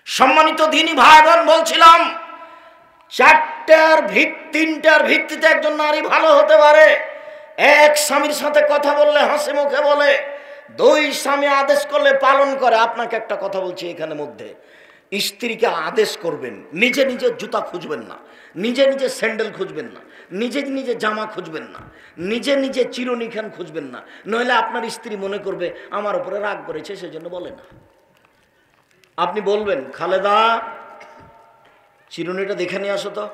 সম্মানিত দ্বীনি ভাই বোন, বলছিলাম তিনটার ভিত্তিতে একজন নারী ভালো হতে পারে। এক, স্বামীর সাথে কথা বললে হাসি মুখে বলে। দুই, স্বামী আদেশ করলে পালন করে। আপনাকে একটা কথা বলছি এখানে মধ্যে, স্ত্রীকে আদেশ করবেন, নিজে নিজে জুতা খুঁজবেন না, নিজে নিজে স্যান্ডেল খুঁজবেন না, নিজে নিজে জামা খুঁজবেন না, নিজে নিজে চিরনিখান খুঁজবেন না। নইলে আপনার স্ত্রী মনে করবে আমার উপরে রাগ করেছে, সেজন্য বলে না। আপনি বলবেন, খালেদা চিরুনিটা দেখে নিয়ে আসো তো,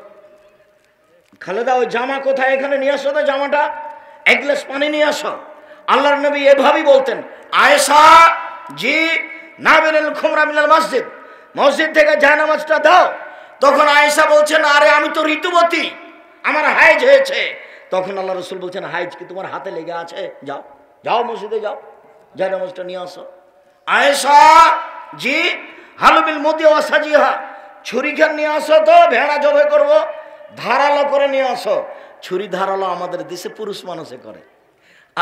খালেদা ওই জামা কোথায়, এখানে নিয়ে আসো তো জামাটা, এক গ্লাস পানি নিয়ে আসো। আল্লাহর নবী এভাবেই বলতেন। আয়েশা জি না বেরেল খুমরা মিনাল মসজিদ, মসজিদ থেকে জায়নামাজটা দাও। তখন আয়েশা বলছেন, আরে আমি তো ঋতুবতী, আমার হাইজ হয়েছে। তখন আল্লাহ রসুল বলছেন, হাইজ কি তোমার হাতে লেগে আছে? যাও যাও মসজিদে যাও, জায়নামাজটা নিয়ে আসো। আয়েশা জি হালুবিল মদি ওয়াসাজিহা, ছুরিখান নিয়ে আসো তো, ভেড়া জবে করবো, ধারালো করে নিয়ে আসো। ছুরি ধারালো আমাদের দেশে পুরুষ মানুষে করে।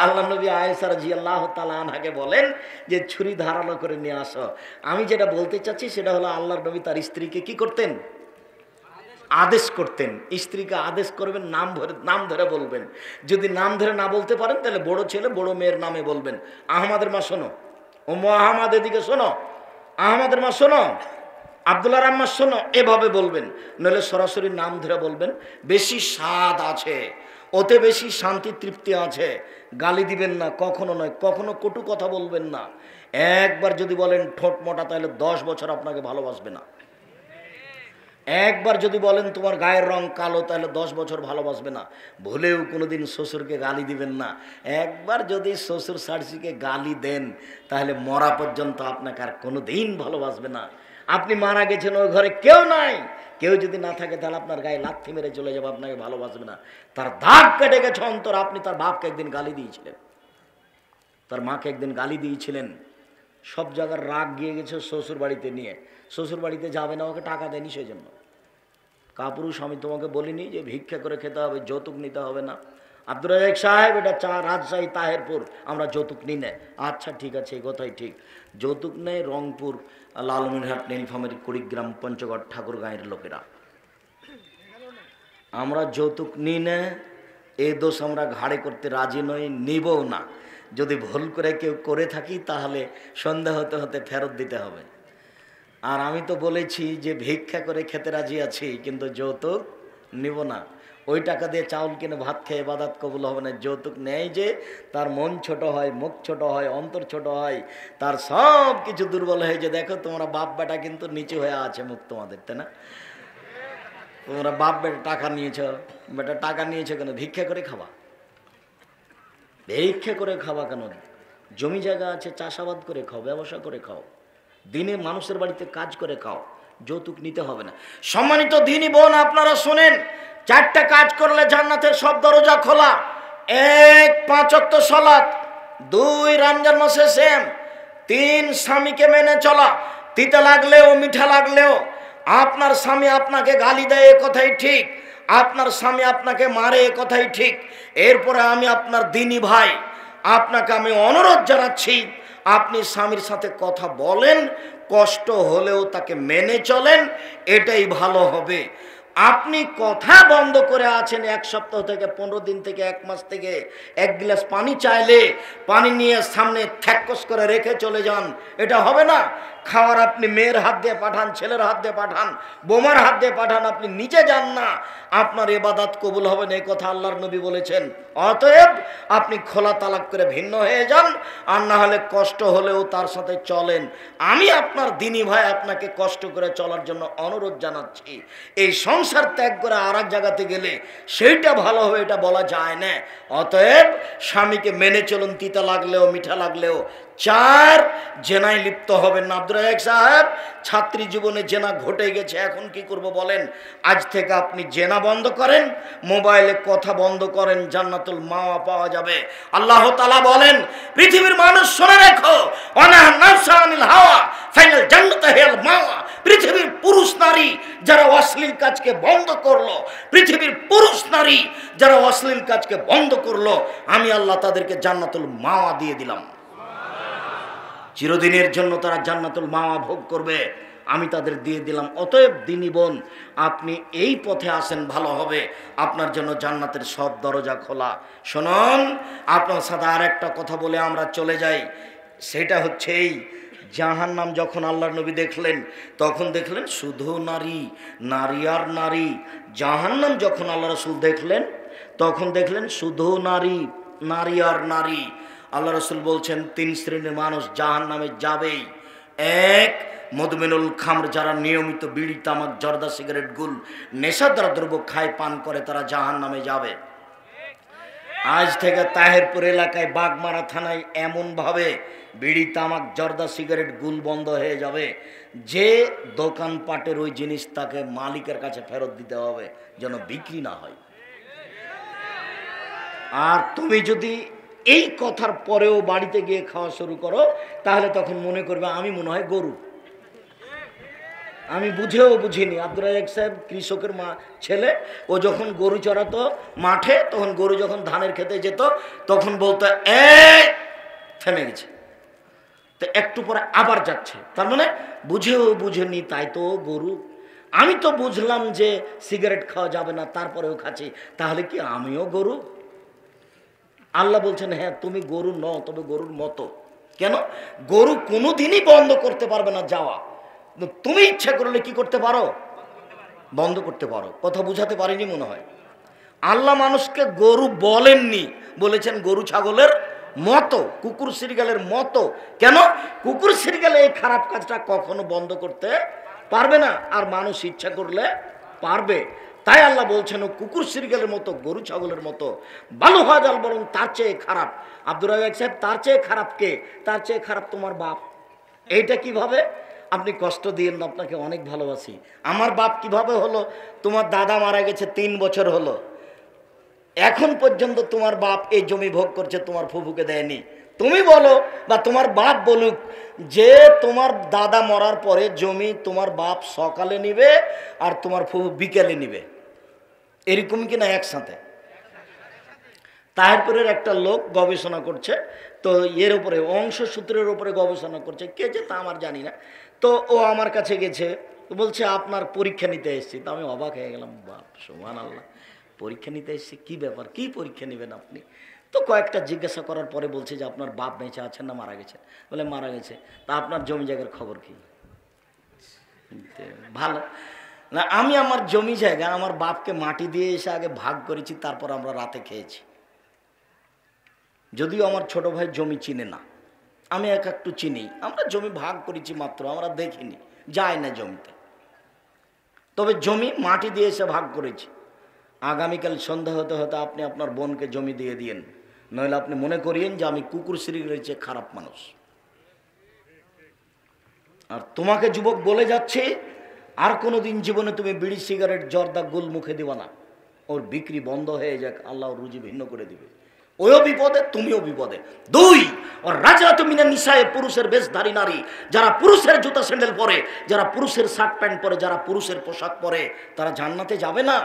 আল্লাহ নবী আয়েশা রাদিয়াল্লাহু তাআলা আনহাকে বলেন যে ছুরি ধারালো করে নিয়ে আসো। আমি যেটা বলতে চাচ্ছি সেটা হলো, আল্লাহর নবী তার স্ত্রীকে কি করতেন? আদেশ করতেন। স্ত্রীকে আদেশ করবেন, নাম ধরে বলবেন। যদি নাম ধরে না বলতে পারেন তাহলে বড় ছেলে বড় মেয়ের নামে বলবেন। আহমদের মা শোনো, ও আহমদ এদিকে শোনো, আহমদের মা শোনো, আব্দুল্লাহর আম্মা শোনো, এভাবে বলবেন। নইলে সরাসরি নাম ধরে বলবেন। বেশি স্বাদ আছে, ওতে বেশি শান্তি তৃপ্তি আছে। গালি দিবেন না, কখনো নয়, কখনো কটু কথা বলবেন না। একবার যদি বলেন ঠোঁট মোটা, তাহলে 10 বছর আপনাকে ভালোবাসবে না। একবার যদি বলেন তোমার গায়ের রং কালো, তাহলে 10 বছর ভালোবাসবে না। ভুলেও কোনোদিন শ্বশুরকে গালি দিবেন না। একবার যদি শ্বশুর শাশুড়িকে গালি দেন, তাহলে মরা পর্যন্ত আপনাকে আর কোনোদিন ভালোবাসবে না। আপনি মারা গেছেন, ওই ঘরে কেউ নাই, কেউ যদি না থাকে তাহলে আপনার গায়ে লাথি মেরে চলে যাবে, আপনাকে ভালোবাসবে না। তার দাগ কেটে গেছে অন্তর। আপনি তার বাপকে একদিন গালি দিয়েছিলেন, তার মাকে একদিন গালি দিয়েছিলেন, সব জায়গার রাগ গিয়ে গেছে শ্বশুর বাড়িতে নিয়ে। শ্বশুর বাড়িতে যাবে না, ওকে টাকা দেয়নি সেই জন্য। কাপুরুষ, আমি তোমাকে বলিনি যে ভিক্ষা করে খেতে হবে, যৌতুক নিতে হবে না? আব্দুর রাজাক সাহেব, এটা রাজশাহী তাহেরপুর, আমরা যৌতুক নিই না। আচ্ছা ঠিক আছে, এই কথাই ঠিক। যৌতুক নেই রংপুর, লালমনিরহাট, নীলফামারী, কুড়িগ্রাম, পঞ্চগড়, ঠাকুরগাঁয়ের লোকেরা। আমরা যৌতুক নিই না, এই দোষ আমরা ঘাড়ে করতে রাজি নই, নিবও না। যদি ভুল করে কেউ করে থাকি তাহলে সন্দেহ হতে হতে ফেরত দিতে হবে। আর আমি তো বলেছি যে ভিক্ষা করে খেতে রাজি আছি, কিন্তু যৌতুক নিব না। ওই টাকা দিয়ে চাউল কিনে ভাত খেয়ে ইবাদত কবুল হবে না। যৌতুক নেয় যে তার মন ছোট হয়, মুখ ছোট হয়, অন্তর ছোট হয়, তার সব কিছু দুর্বল হয়ে যায়। দেখো তোমরা বাপ বেটা কিন্তু নিচু হয়ে আছে মুখ তোমাদের, তাই না? তোমরা বাপ বেটা টাকা নিয়েছ, বেটা টাকা নিয়েছো কেন? ভিক্ষা করে খাবা। ভিক্ষা করে খাওয়া কেন? জমি জায়গা আছে, চাষাবাদ করে খাও, ব্যবসা করে খাও, দিনে মানুষের বাড়িতে কাজ করে খাও, যৌতুক নিতে হবে না। সম্মানিত দিনী বোন, আপনারা শোনেন, 4টা কাজ করলে জান্নাতের সব দরজা খোলা। 1, 5 ওয়াক্ত সালাত। 2, রমজান মাসে সিয়াম। 3, স্বামীকে মেনে চলা। তিতা লাগলেও মিঠা লাগলেও আপনার স্বামী আপনাকে গালি দেয়, এ কথাই ঠিক। আপনার স্বামী আপনাকে মারে, এ কথাই ঠিক। এরপরে আমি আপনার দিনী ভাই, আপনাকে আমি অনুরোধ জানাচ্ছি, আপনি স্বামীর সাথে কথা বলেন, কষ্ট হলেও তাকে মেনে চলেন, এটাই ভালো হবে। আপনি কথা বন্ধ করে আছেন 1 সপ্তাহ থেকে, 15 দিন থেকে, 1 মাস থেকে, 1 গ্লাস পানি চাইলে পানি নিয়ে সামনে থ্যাকস করে রেখে চলে যান, এটা হবে না। খাওয়ার আপনি মেয়ের হাত দিয়ে পাঠান, ছেলের হাত দিয়ে পাঠান, বোমার হাত দিয়ে পাঠান, আপনি নিজে যান না, আপনার ইবাদত কবুল হবে না, এই কথা আল্লাহর নবী বলেছেন। অতএব আপনি খোলা তালাক করে ভিন্ন হয়ে যান, আর না হলে কষ্ট হলেও তার সাথে চলেন। আমি আপনার দিনী ভাই আপনাকে কষ্ট করে চলার জন্য অনুরোধ জানাচ্ছি। এই সংসার ত্যাগ করে আর এক জায়গাতে গেলে সেইটা ভালো হবে, এটা বলা যায় না। অতএব স্বামীকে মেনে চলুন, তিতা লাগলেও মিঠা লাগলেও। 4, জেনায় লিপ্ত হবেন না। আব্দুর রাজাক সাহেব, ছাত্রী জীবনে জেনা ঘটে গেছে, এখন কি করব বলেন? আজ থেকে আপনি জেনা বন্ধ করেন, মোবাইলে কথা বন্ধ করেন, জান্নাতুল মাওয়া পাওয়া যাবে। আল্লাহ তাআলা বলেন, পৃথিবীর মানুষ শুনে রেখো, ওয়ানাহা নাফসা আনিল হাওয়া ফাইনাল জান্নাতু হিয়াল মাওয়া। পৃথিবীর পুরুষ নারী যারা অশ্লীল কাজকে বন্ধ করলো, পৃথিবীর পুরুষ নারী যারা অশ্লীল কাজকে বন্ধ করলো, আমি আল্লাহ তাদেরকে জান্নাতুল মাওয়া দিয়ে দিলাম। চিরদিনের জন্য তারা জান্নাতুল মাওয়া ভোগ করবে। আমি তাদের দিয়ে দিলাম। অতএব দিনী বোন, আপনি এই পথে আসেন, ভালো হবে, আপনার জন্য জান্নাতের সব দরজা খোলা। শুনুন, আপনার সাথে আর একটা কথা বলে আমরা চলে যাই। সেটা হচ্ছে এই, জাহান্নাম যখন আল্লাহর নবী দেখলেন, তখন দেখলেন শুধু নারী, নারী আর নারী। জাহান্নাম যখন আল্লাহ রাসূল দেখলেন, তখন দেখলেন শুধু নারী, নারী আর নারী। আল্লাহ রাসূল বলছেন 3 শ্রেণীর মানুষ জাহান্নামে যাবেই। এক, মদমিনুল খামর, যারা নিয়মিত বিড়ি, তামাক, জর্দা, সিগারেট, গুল, নেশাদার দ্রব্য খায়, পান করে, তারা জাহান্নামে যাবে। আজ থেকে তাহেরপুর এলাকায় বাগমারা থানায় এমনভাবে বিড়ি, তামাক, জর্দা, সিগারেট, গুল বন্ধ হয়ে যাবে, যে দোকানপাটের ওই জিনিস তাকে মালিকের কাছে ফেরত দিতে হবে, যেন বিক্রি না হয়। আর তুমি যদি এই কথার পরেও বাড়িতে গিয়ে খাওয়া শুরু করো, তাহলে তখন মনে করবে আমি মনে হয় গরু। আমি বুঝেও বুঝিনি, আব্দুর রাজ্জাক সাহেব কৃষকের ছেলে, ও যখন গরু চড়াতো মাঠে, তখন গরু যখন ধানের খেতে যেত, তখন বলতো থেমে গেছে, তো একটু পরে আবার যাচ্ছে। তার মানে বুঝেও বুঝেনি, তাই তো গরু। আমি তো বুঝলাম যে সিগারেট খাওয়া যাবে না, তারপরেও খাচ্ছি, তাহলে কি আমিও গরু? আল্লাহ বলছেন হ্যাঁ, তুমি গরু নও, তবে গরুর মতো। কেন? গরু কোনোদিনই বন্ধ করতে পারবে না যাওয়া, তুমি ইচ্ছা করলে কি করতে পারো? বন্ধ করতে পারো। কথা বুঝাতে পারিনি মনে হয়। আল্লাহ মানুষকে গরু বলেননি, বলেছেন গরু ছাগলের মতো, কুকুর শ্রীগালের মতো। কেন? কুকুর শ্রীগালে এই খারাপ কাজটা কখনো বন্ধ করতে পারবে না, আর মানুষ ইচ্ছা করলে পারবে। তাই আল্লাহ বলছেন ও কুকুর শ্রীগালের মতো, গরু ছাগলের মতো। ভালো হওয়া যাল, বরং তার চেয়ে খারাপ। আব্দুর রাজ্জাক সাহেব, তার চেয়ে খারাপ কে? তার চেয়ে খারাপ তোমার বাপ। এইটা কিভাবে? আপনি কষ্ট দিয়েন না, আপনাকে অনেক ভালোবাসি। আমার বাপ কিভাবে হলো? তোমার দাদা মারা গেছে 3 বছর হলো, এখন পর্যন্ত তোমার বাপ এই জমি ভোগ করছে, তোমার ফুফুকে দেয়নি। তুমি বলো বা তোমার বাপ বলুক যে তোমার দাদা মরার পরে জমি তোমার বাপ সকালে নিবে আর তোমার ফুফু বিকেলে নিবে, এরকম কি না? একসাথে। তাহেরপুরের একটা লোক গবেষণা করছে, তো এর উপরে অংশসূত্রের উপরে গবেষণা করছে, কে যে তা আমার জানি না। তো ও আমার কাছে গেছে, বলছে আপনার পরীক্ষা নিতে এসেছি। তো আমি অবাক হয়ে গেলাম, বাপ সুবহানাল্লাহ, পরীক্ষা নিতে এসেছি, কি ব্যাপার, কি পরীক্ষা নেবেন আপনি? তো কয়েকটা জিজ্ঞাসা করার পরে বলছে যে আপনার বাপ বেঁচে আছেন না মারা গেছে? বলে মারা গেছে। তা আপনার জমি জায়গার খবর কি? ভালো না, আমি আমার জমি জায়গা আমার বাপকে মাটি দিয়ে এসে আগে ভাগ করেছি, তারপর আমরা রাতে খেয়েছি। যদিও আমার ছোট ভাই জমি চিনে না, আমি একটু চিনি। আমরা জমি ভাগ করেছি মাত্র, আমরা দেখিনি, যাই না জমিতে। তবে জমি মাটি দিয়ে এসে ভাগ করেছি। আগামীকাল সন্ধ্যা হতে হতে আপনি আপনার বোনকে জমি দিয়ে দিয়েন, নইলে আপনি মনে করিয়েন যে আমি কুকুর শ্রীগালের চেয়ে খারাপ মানুষ। আর তোমাকে যুবক বলে যাচ্ছে, আর কোনোদিন জীবনে তুমি বিড়ি, সিগারেট, জর্দা, গুল মুখে দিবা না। ওর বিক্রি বন্ধ হয়ে যাক, আল্লাহ ওর রুজি ভিন্ন করে দিবে। ওইও বিপদে, তুমিও বিপদে। 2, ওর রাজরাত মিনা নিসায়ে, পুরুষের বেশধারী নারী, যারা পুরুষের জুতা স্যান্ডেল পরে, যারা পুরুষের শার্ট প্যান্ট পরে, যারা পুরুষের পোশাক পরে, তারা জান্নাতে যাবে না।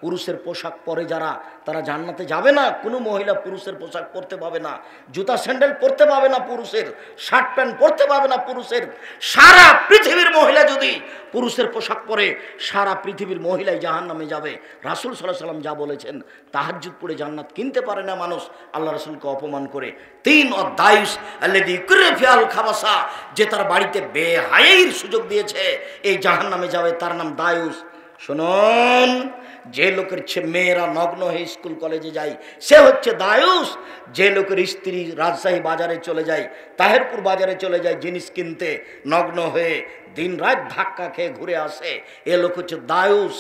পুরুষের পোশাক পরে যারা, তারা জান্নাতে যাবে না। কোনো মহিলা পুরুষের পোশাক পরতে পাবে না, জুতা স্যান্ডেল পরতে পাবে না, পুরুষের শার্ট প্যান্ট পরতে পাবে না। পুরুষের সারা পৃথিবীর মহিলা যদি পুরুষের পোশাক পরে, সারা পৃথিবীর মহিলাই জাহান্নামে যাবে। রাসূল সাল্লাল্লাহু আলাইহি ওয়াসাল্লাম যা বলেছেন, তাহাজ্জুদ পড়ে জান্নাত কিনতে পারে না মানুষ আল্লাহ রাসূলকে অপমান করে। 3, অদায়ুস আল্লাযী কুরফিয়াল খাবাসা, যে তার বাড়িতে বেহায়াইর সুযোগ দিয়েছে, এই জাহান্নামে যাবে, তার নাম দায়ুস। শুনুন, যে লোকের মেয়েরা নগ্ন হয়ে স্কুল কলেজে যায় সে হচ্ছে দায়ুস। যে লোকের স্ত্রী রাজশাহী বাজারে চলে যায়, তাহেরপুর বাজারে চলে যায় জিনিস কিনতে, নগ্ন হয়ে দিন রাত ধাক্কা খেয়ে ঘুরে আসে, এ লোক হচ্ছে দায়ুস।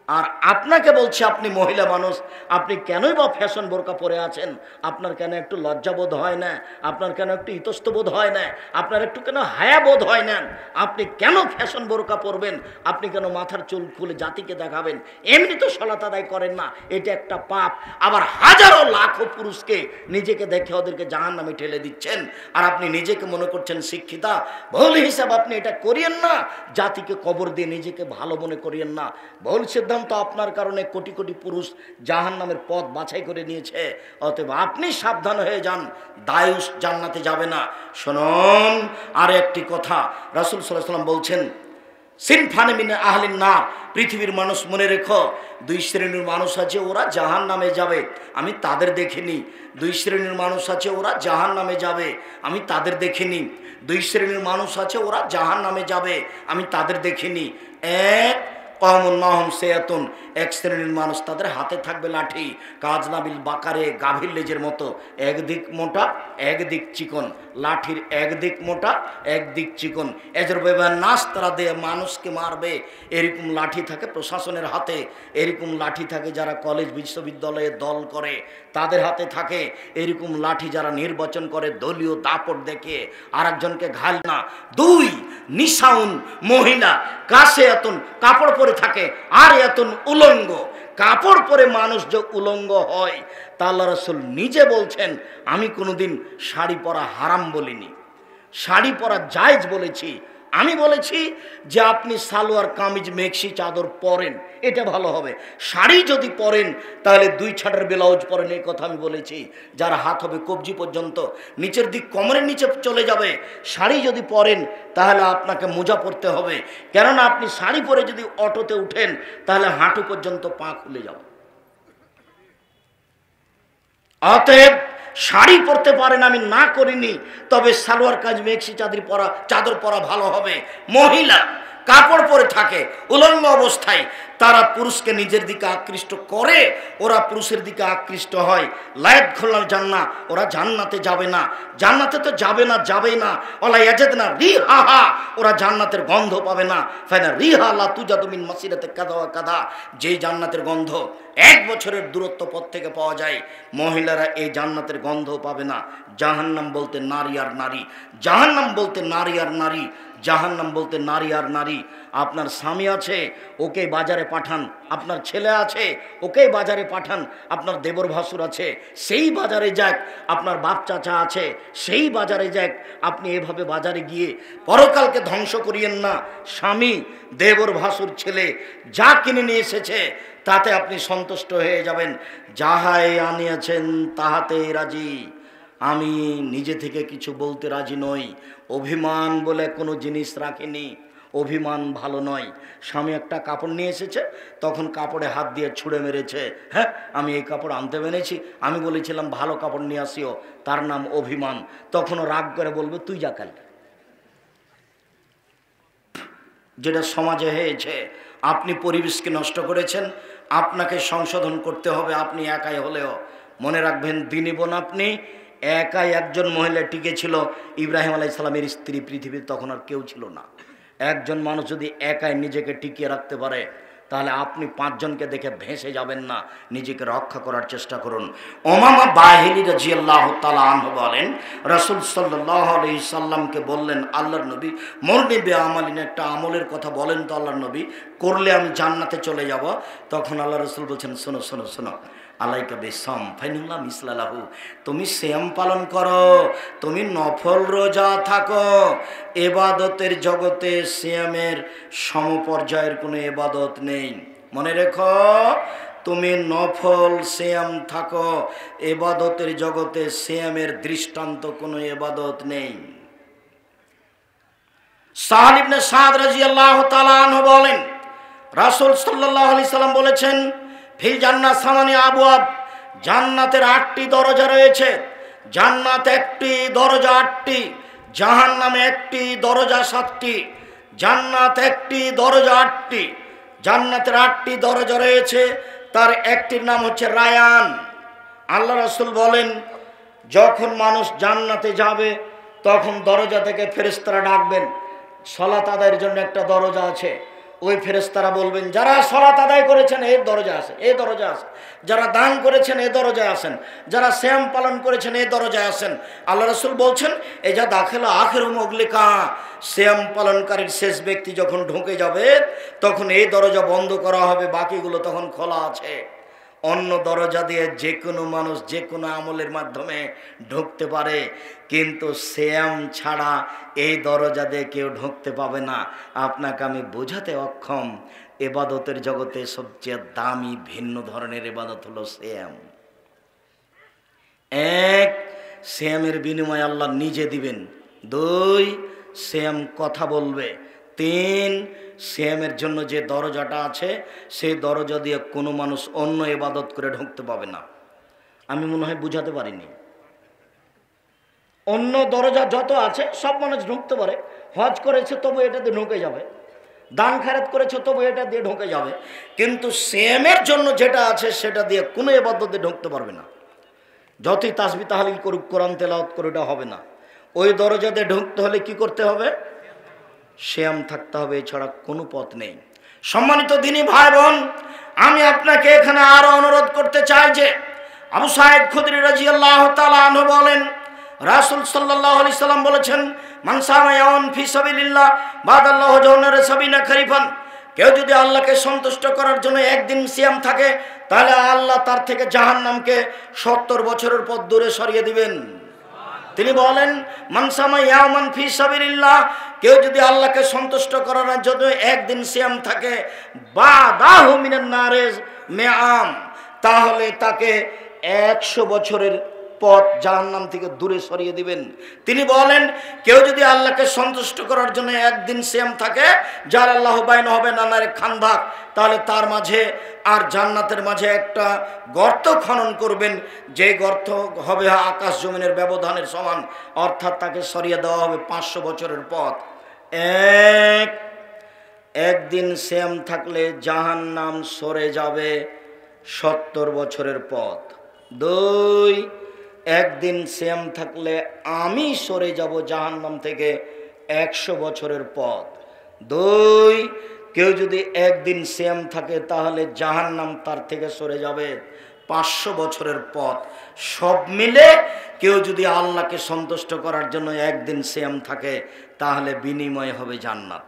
আর আপনাকে বলছি, আপনি মহিলা মানুষ, আপনি কেনই বা ফ্যাশন বোরকা পরে আছেন? আপনার কেন একটু লজ্জাবোধ হয় না? আপনার কেন একটু ইতস্তবোধ হয় না? আপনার একটু কেন হায়াবোধ হয় না? আপনি কেন ফ্যাশন বোরকা পরবেন? আপনি কেন মাথার চুল খুলে জাতিকে দেখাবেন? এমনি তো সালাত আদায় করেন না, এটা একটা পাপ। আবার হাজারো লাখো পুরুষকে নিজেকে দেখে ওদেরকে জাহান্নামে ঠেলে দিচ্ছেন, আর আপনি নিজেকে মনে করছেন শিক্ষিতা। ভুল হিসাব আপনি এটা করিয়েন না, জাতিকে কবর দিয়ে নিজেকে ভালো মনে করিয়েন না। ভুল সিদ্ধান্ত আপনার কারণে কোটি কোটি পুরুষ জাহান্নামের পথ বাছাই করে নিয়েছে। অতএব আপনি সাবধান হয়ে যান, দায়ুস জান্নাতে যাবে না। শুনুন আর একটি কথা, রাসূল সাল্লাল্লাহু আলাইহি ওয়াসাল্লাম বলছেন, সিনফানে মিন আহলিন নার, পৃথিবীর মানুষ মনে রেখো, দুই শ্রেণীর মানুষ আছে, ওরা জাহান্নামে যাবে, আমি তাদের দেখিনি। দুই শ্রেণীর মানুষ আছে, ওরা জাহান্নামে যাবে, আমি তাদের দেখিনি। দুই শ্রেণীর মানুষ আছে, ওরা জাহান্নামে যাবে, আমি তাদের দেখিনি। এক কওমুন মাহুম সিয়াতুন, এক শ্রেণীর মানুষ, তাদের হাতে থাকবে লাঠি, কাজনাবিল বাকারে, গাভীর লেজের মতো, একদিক মোটা একদিক চিকন, লাঠির একদিক মোটা একদিক চিকন। এজর বেবান নাস, তারা দিয়ে মানুষকে মারবে, এরকম লাঠি থাকে প্রশাসনের হাতে, এরকম লাঠি থাকে যারা কলেজ বিশ্ববিদ্যালয়ে দল করে তাদের হাতে থাকে, এরকম লাঠি যারা নির্বাচন করে দলীয় দাপট দেখে আর একজনকে ঘাল না। দুই নিশাউন, মহিলা, কাছে এতন কাপড় পরে থাকে, আর এতন উলঙ্গ। কাপড় পরে মানুষ যে উলঙ্গ হয় তা আল্লাহ রাসূল নিজে বলছেন, আমি কোনোদিন শাড়ি পরা হারাম বলিনি, শাড়ি পরা জায়েজ বলেছি। আমি বলেছি যে আপনি সালোয়ার কামিজ মেক্সি চাদর পরেন, এটা ভালো হবে। শাড়ি যদি পরেন তাহলে দুই ছাড়ের ব্লাউজ পরেন, এই কথা আমি বলেছি। যার হাত হবে কবজি পর্যন্ত, নিচের দিক কোমরের নিচে চলে যাবে। শাড়ি যদি পরেন তাহলে আপনাকে মোজা পরতে হবে, কেননা আপনি শাড়ি পরে যদি অটোতে উঠেন তাহলে হাঁটু পর্যন্ত পা খুলে যাবে। অতএব শাড়ি পরতে পারেন, আমি না করিনি, তবে সালোয়ার কাজ মেক্সি চাদর পরা ভালো হবে। মহিলা কাপড় পরে থাকে উলঙ্গ অবস্থায়, তারা পুরুষকে নিজের দিকে আকৃষ্ট করে, ওরা পুরুষের দিকে আকৃষ্ট হয়। লায়াত খোলাল জান্নাত, ওরা জান্নাতে যাবে না, জান্নাতে তো যাবে না, যাবেই না। ওলা ইয়াজাদনা রিহাহা, ওরা জান্নাতের গন্ধ পাবে না। ফাইনা রিহা লা তুজাদু মিন মাসিরাতে কাদা ওয়া কাদা, যেই জান্নাতের গন্ধ 1 বছরের দূরত্ব পথ থেকে পাওয়া যায়, মহিলারা এই জান্নাতের গন্ধ পাবে না। জাহান্নাম বলতে নারী আর নারী, জাহান্নাম বলতে নারী আর নারী, জাহান্নাম বলতে নারী আর নারী। আপনার স্বামী আছে, ওকে বাজারে পাঠান। আপনার ছেলে আছে, ওকে বাজারে পাঠান। আপনার দেবর ভাসুর আছে, সেই বাজারে যাক। আপনার বাপ চাচা আছে, সেই বাজারে যাক। আপনি এভাবে বাজারে গিয়ে পরকালকে ধ্বংস করিয়েন না। স্বামী, দেবর ভাসুর, ছেলে যা কিনে নিয়ে এসেছে তাতে আপনি সন্তুষ্ট হয়ে যাবেন। যাহাই আনিয়েছেন তাহাতে রাজি, আমি নিজে থেকে কিছু বলতে রাজি নই। অভিমান বলে কোনো জিনিস রাখিনি, অভিমান ভালো নয়। স্বামী একটা কাপড় নিয়ে এসেছে, তখন কাপড়ে হাত দিয়ে ছুঁড়ে মেরেছে, হ্যাঁ আমি এই কাপড় আনতে পেরেছি, আমি বলেছিলাম ভালো কাপড় নিয়ে আসিও, তার নাম অভিমান। তখনও রাগ করে বলবে তুই যা কাল। যেটা সমাজে হয়েছে, আপনি পরিবেশকে নষ্ট করেছেন, আপনাকে সংশোধন করতে হবে। আপনি একাই হলেও মনে রাখবেন, দিনী বোন আপনি একাই। একজন মহিলা টিকে ছিল, ইব্রাহিম আলাইহিস সালামের স্ত্রী, পৃথিবীর তখন আর কেউ ছিল না। একজন মানুষ যদি একাই নিজেকে টিকিয়ে রাখতে পারে তাহলে আপনি 5 জনকে দেখে ভেসে যাবেন না, নিজেকে রক্ষা করার চেষ্টা করুন। উমামা বাহিলী রাদিয়াল্লাহু তাআলা আনহু বলেন, রাসূল সাল্লাল্লাহু আলাইহি সাল্লামকে বললেন, আল্লাহর নবী মরনি বে আমালিন, একটা আমলের কথা বলেন তো আল্লাহর নবী, করলে আমি জান্নাতে চলে যাব। তখন আল্লাহ রাসূল বলছেন, শোনো শোনো শোনো, আলাইকা বিসম ফাইনুল্লাহ মিসলালাহু, তুমি সিয়াম পালন করো, তুমি নফল রোজা থাকো। ইবাদতের জগতে সিয়ামের সমপর্যায়ের কোনো ইবাদত নেই। মনে রেখো, তুমি নফল সিয়াম থাকো, ইবাদতের জগতে সিয়ামের দৃষ্টান্ত কোনো ইবাদত নেই। সাহল ইবনে সাদ রাদিয়াল্লাহু তাআলা আনহু বলেন, রাসূল সাল্লাল্লাহু আলাইহি সাল্লাম বলেছেন, ফিল জান্নাত সামানি আবওয়াব, জান্নাতের 8টি দরজা রয়েছে। জান্নাত 1টি দরজা 8টি, জাহান্নামে 1টি দরজা 7টি। জান্নাত 1টি দরজা 8টি, জান্নাতের 8টি দরজা রয়েছে, তার একটির নাম হচ্ছে রায়ান। আল্লাহ রাসূল বলেন, যখন মানুষ জান্নাতে যাবে তখন দরজা থেকে ফেরেশতারা ডাকবেন, সালাত আদায়ের জন্য একটা দরজা আছে। ওই ফেরেশতারা বলবেন, যারা সালাত আদায় করেছেন এই দরজা আছে, এই দরজা আছে। যারা দান করেছেন এই দরজায় আসেন, যারা সিয়াম পালন করেছেন এই দরজায় আসেন। আল্লাহ রাসূল বলছেন, এই যা দাখিলা আখিরু মুগলিকা, সিয়াম পালনকারীর শেষ ব্যক্তি যখন ঢুকে যাবে তখন এই দরজা বন্ধ করা হবে, বাকিগুলো তখন খোলা আছে। অন্য দরজা দিয়ে যে কোনো মানুষ যে কোনো আমলের মাধ্যমে ঢুকতে পারে, কিন্তু সিয়াম ছাড়া এই দরজা দিয়ে কেউ ঢুকতে পাবে না। আপনাকে আমি বোঝাতে অক্ষম, ইবাদতের জগতে সবচেয়ে দামি ভিন্ন ধরনের ইবাদত হলো সিয়াম। এক, সিয়ামের বিনিময়ে আল্লাহ নিজে দিবেন। 2, সিয়াম কথা বলবে। 3, সিয়ামের জন্য যে দরজাটা আছে সেই দরজা দিয়ে কোনো মানুষ অন্য ইবাদত করে ঢুকতে পাবে না। আমি মনে হয় বুঝাতে পারিনি। অন্য দরজা যত আছে সব মানুষ ঢুকতে পারে। হজ করেছে তবু এটাতে ঢুকে যাবে, দান খেরাত করেছে তবু এটা দিয়ে ঢুকে যাবে, কিন্তু সিয়ামের জন্য যেটা আছে সেটা দিয়ে কোনো ইবাদতে ঢুকতে পারবে না। যতই তাসবিহ তাহলিল করুক, কোরআন তেলাওয়াত করে, এটা হবে না। ওই দরজাতে ঢুকতে হলে কি করতে হবে? সিয়াম থাকতে হবে, এছাড়া কোনো পথ নেই। সম্মানিত দিনী ভাই বোন, আমি আপনাকে এখানে আরো অনুরোধ করতে চাই যে আবু সাঈদ খুদরি রাদিয়াল্লাহু তাআলা আনহু বলেন, রাসূল সাল্লাল্লাহু আলাইহি সাল্লাম বলেছেন, মান সামা ইয়াওমান ফি সাবিলিল্লাহ বাদাল্লাহু জান্নারে সাবিনা খরিফান। কেউ যদি আল্লাহকে সন্তুষ্ট করার জন্য একদিন সিয়াম থাকে, তাহলে আল্লাহ তার থেকে জাহান্নামকে 70 বছরের পথ দূরে সরিয়ে দিবেন। তিনি বলেন, মান সামা ইয়াওমান ফি সাবিলিল্লাহ, কেউ যদি আল্লাহকে সন্তুষ্ট করার জন্য একদিন সিয়াম থাকে, বাদাহু মিনান নারে মিআম, তাহলে তাকে 100 বছরের পথ জাহান্নাম থেকে দূরে সরিয়ে দিবেন। তিনি বলেন, কেউ যদি আল্লাহকে সন্তুষ্ট করার জন্য একদিন সিয়াম থাকে, যার আল্লাহ বাইন হবে নানারে খান্দাক, তাহলে তার মাঝে আর জান্নাতের মাঝে একটা গর্ত খনন করবেন, যে গর্ত হবে আকাশ জমিনের ব্যবধানের সমান, অর্থাৎ তাকে সরিয়ে দেওয়া হবে 500 বছরের পথ। একদিন সিয়াম থাকলে জাহান্নাম সরে যাবে 70 বছরের পথ। 2, একদিন সিয়াম থাকলে আমি সরে যাব জাহান্নাম থেকে 100 বছরের পথ। 2, কেউ যদি একদিন সিয়াম থাকে তাহলে জাহান্নাম তার থেকে সরে যাবে 500 বছরের পথ। সব মিলে কেউ যদি আল্লাহকে সন্তুষ্ট করার জন্য একদিন সিয়াম থাকে, তাহলে বিনিময় হবে জান্নাত।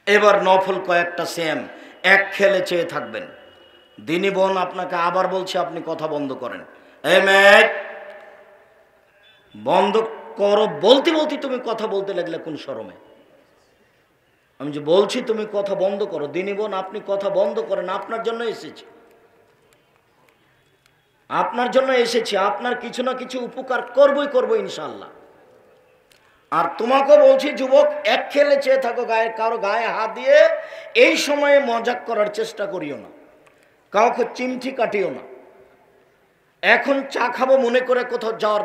এবার নফল কয়েকটা সিয়াম এক খেলে চেয়ে থাকবেন। দিনী বোন, আপনাকে আবার বলছি, আপনি কথা বন্ধ করেন। বন্ধ করো। বলতে বলতে তুমি কথা বলতে লাগলে কোন শরমে? আমি যে বলছি তুমি কথা বন্ধ করো। দিনী বোন, আপনি কথা বন্ধ করেন। আপনার জন্য এসেছি, আপনার জন্য এসেছি। আপনার কিছু না কিছু উপকার করবো ইনশাল্লাহ। আর তোমাকেও বলছি, যুবক, এক খেলে চেয়ে থাকো, কারো গায়ে হাত দিয়ে এই সময়ে মজাক করার চেষ্টা করিও না, কাউকে চিমটি কাটিও না। এখন চা খাবো মনে করে কোথাও যাওয়ার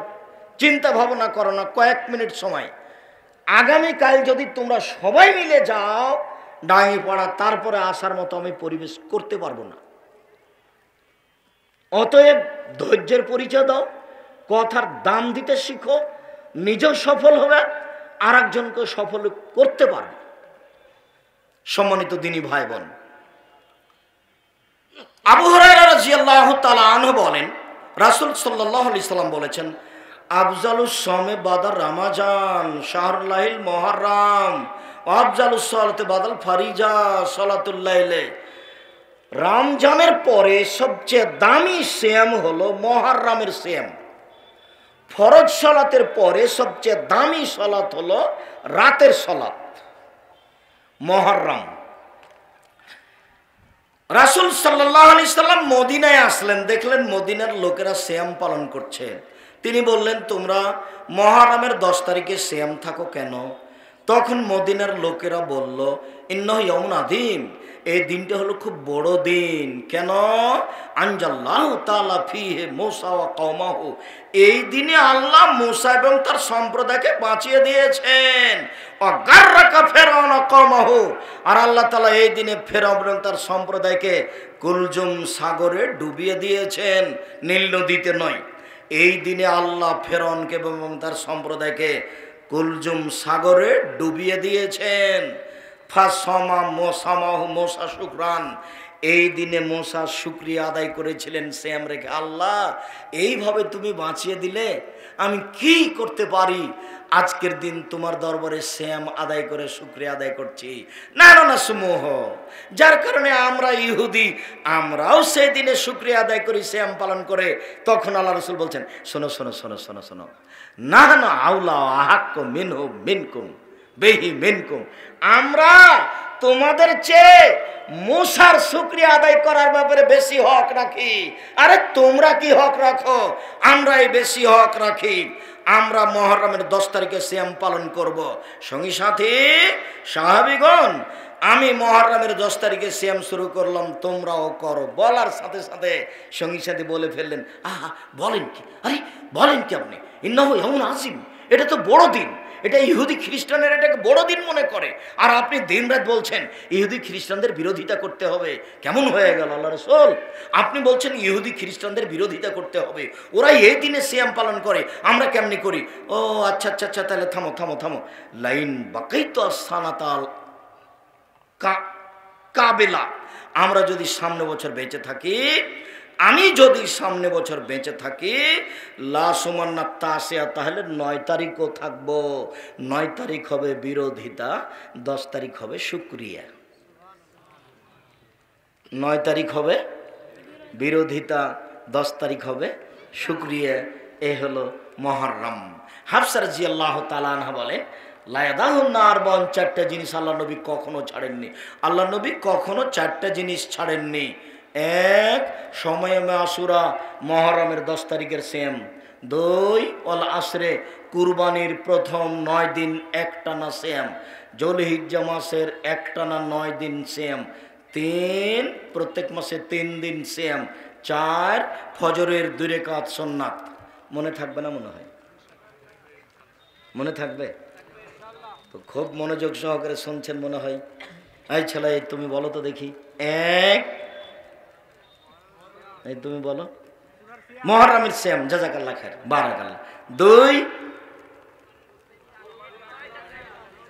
চিন্তা ভাবনা করো না। কয়েক মিনিট সময়, আগামীকাল যদি তোমরা সবাই মিলে যাও ডাঙি পাড়া, তারপরে আসার মতো আমি পরিবেশ করতে পারবো না। অতএব ধৈর্যের পরিচয় দাও, কথার দাম দিতে শিখো, নিজেও সফল হবে, আর একজনকে সফল করতে পারবে। সম্মানিত দিনী ভাই বোন, আবু হুরায়রা রাদিয়াল্লাহু তাআলা আনহু বলেন, রাসূল সাল্লাল্লাহু আলাইহি সাল্লাম বলেছেন, আফজালুস সামে বাদার রমাজান শাহরুল্লাহিল মুহররম, আফজালুস সালাতে বাদাল ফারিজা সালাতুল লাইলে। রমজানের পরে সবচেয়ে দামি সিয়াম হলো মুহররমের সিয়াম। ফরজ সালাতের পরে সবচেয়ে দামি সালাত হলো রাতের সালাত, মুহররম। রাসূল সাল্লাল্লাহু আলাইহি সাল্লাম মদিনায় আসলেন, দেখলেন মদিনার লোকেরা সিয়াম পালন করছে। তিনি বললেন, তোমরা মুহররমের 10 তারিখে সিয়াম থাকো কেন? তখন মদিনার লোকেরা বলল, ইন্নাহু ইয়াউমুন আযীম, এই দিনটা হলো খুব বড় দিন। কেন? আনজাল্লাহু তাআলা ফীহি মূসা ওয়া কওমাহু, এই দিনে আল্লাহ মূসা এবং তার সম্প্রদায়কে বাঁচিয়ে দিয়েছেন। ওয়া গাররাকা ফিরআউন ওয়া কওমাহু, আর আল্লাহ তাআলা এই দিনে ফিরআউন এবং তার সম্প্রদায়কে কুলজুম সাগরে ডুবিয়ে দিয়েছেন, নীল নদীতে নয়। এই দিনে আল্লাহ ফিরআউনকে এবং তার সম্প্রদায়কে কুলজুম সাগরে ডুবিয়ে দিয়েছেন। ফাসমা মোসামাহু মোসা শুকরান, এই দিনে মোসা শুকরিয়া আদায় করেছিলেন সিয়াম রেখে। আল্লাহ, এইভাবে তুমি বাঁচিয়ে দিলে, আমি কি করতে পারি? আজকের দিন তোমার দরবারে সিয়াম আদায় করে শুকরিয়া আদায় করছি। না সমূহ, যার কারণে আমরা ইহুদি, আমরাও সেই দিনে শুকরিয়া আদায় করি সিয়াম পালন করে। তখন আল্লাহ রাসূল বলছেন, শোনো শোনো শোনো শোনো শোনো, না না আউলা আহাক্কু মিনহু মিনকুম বেহি মিনকুম, আমরা তোমাদের চেয়ে মুসার শুকরিয়া আদায় করার ব্যাপারে বেশি হক রাখি। আরে তোমরা কি হক রাখো? আমরাই বেশি হক রাখি। আমরা মুহররমের 10 তারিখে সিয়াম পালন করব। সঙ্গী সাথী সাহাবীগণ, আমি মুহররমের 10 তারিখে সিয়াম শুরু করলাম, তোমরাও করো। বলার সাথে সাথে সঙ্গী সাথী বলে ফেললেন, আহা বলেন কি, আরে বলেন কি আপনি, ইন্নাহু ইয়াউমুন আযীম, এটা তো বড় দিন, এটা ইহুদি খ্রিস্টানের এটাকে বড় দিন মনে করে, আর আপনি দিনরাত বলছেন ইহুদি খ্রিস্টানদের বিরোধিতা করতে হবে। কেমন হয়ে গেল আল্লাহ রাসূল? আপনি বলছেন ইহুদি খ্রিস্টানদের বিরোধিতা করতে হবে, ওরা এই দিনে সিয়াম পালন করে, আমরা কেমনি করি? ও আচ্ছা আচ্ছা আচ্ছা, তাহলে থামো থামো থামো। লাইন বাকাইতু আস-সানাতাল কাবেলা, আমরা যদি সামনে বছর বেঁচে থাকি, আমি যদি সামনে বছর বেঁচে থাকি, লাসুমান্না তাসিয়া, তাহলে 9 তারিখও থাকবো। 9 তারিখ হবে বিরোধিতা, 10 তারিখ হবে শুকরিয়া। 9 তারিখ হবে বিরোধিতা, 10 তারিখ হবে শুকরিয়া। এ হলো মুহররম। হাফসা রাদিয়াল্লাহু তাআলা আনহা বলেন, লায়াদাহুন্নার, 4টা জিনিস আল্লাহ নবী কখনো ছাড়েননি। আল্লাহ নবী কখনো 4টা জিনিস ছাড়েননি। এক, সময়ে আশুরা, মুহররমের 10 তারিখের সিয়াম। 2, ওয়াল আসরে, কুরবানির প্রথম 9 দিন একটানা সিয়াম। যুলহিজ্জা মাসের একটানা 9 দিন সিয়াম। 3, প্রত্যেক মাসে 3 দিন সিয়াম। 4, ফজরের 2 রাকাত সুন্নাত। মনে থাকবে না মনে হয়? মনে থাকবে তো? খুব মনোযোগ সহকারে শুনছেন মনে হয়। এই ছেলে, তুমি বলো তো দেখি। এক, এই তুমি বলো, মুহররমের সিয়াম, জাযাকাল্লাহ খায়ের, বারাকাল্লাহ। 2,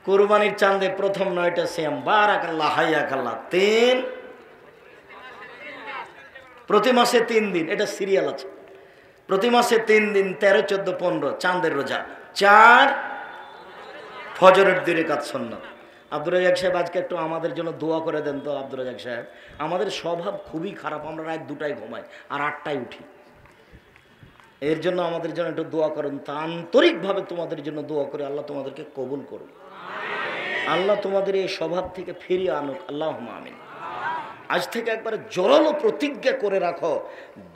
কুরবানির চাঁদে প্রথম 9টা সিয়াম, বারাকাল্লাহ, হাইয়াকাল্লাহ। 3, প্রতি মাসে 3 দিন, এটা সিরিয়াল আছে, প্রতি মাসে 3 দিন, 13, 14, 15 চাঁদের রোজা। 4, ফজরের 2 রাকাত সুন্নাত। আব্দুর রাজ্জাক সাহেব, আজকে একটু আমাদের জন্য দোয়া করে দেন তো। আব্দুর রাজ্জাক সাহেব, আমাদের স্বভাব খুবই খারাপ, আমরা রাত 2টায় ঘুমাই আর 8টায় উঠি। এর জন্য আমাদের জন্য একটু দোয়া করুন। তা আন্তরিকভাবে তোমাদের জন্য দোয়া করে, আল্লাহ তোমাদেরকে কবুল করুন, আল্লাহ তোমাদের এই স্বভাব থেকে ফিরিয়ে আনুক, আল্লাহুম্মা আমিন। আজ থেকে একবারে জোরালো প্রতিজ্ঞা করে রাখো,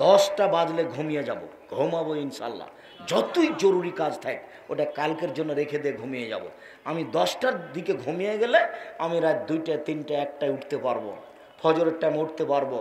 10টা বাজলে ঘুমিয়ে যাব, ঘুমাবো ইনশাল্লাহ। যতই জরুরি কাজ থাক ওটা কালকের জন্য রেখে দিয়ে ঘুমিয়ে যাব। আমি 10টার দিকে ঘুমিয়ে গেলে আমি রাত 2টা, 3টা, 1টায় উঠতে পারবো, ফজরের টাইমে উঠতে পারবো।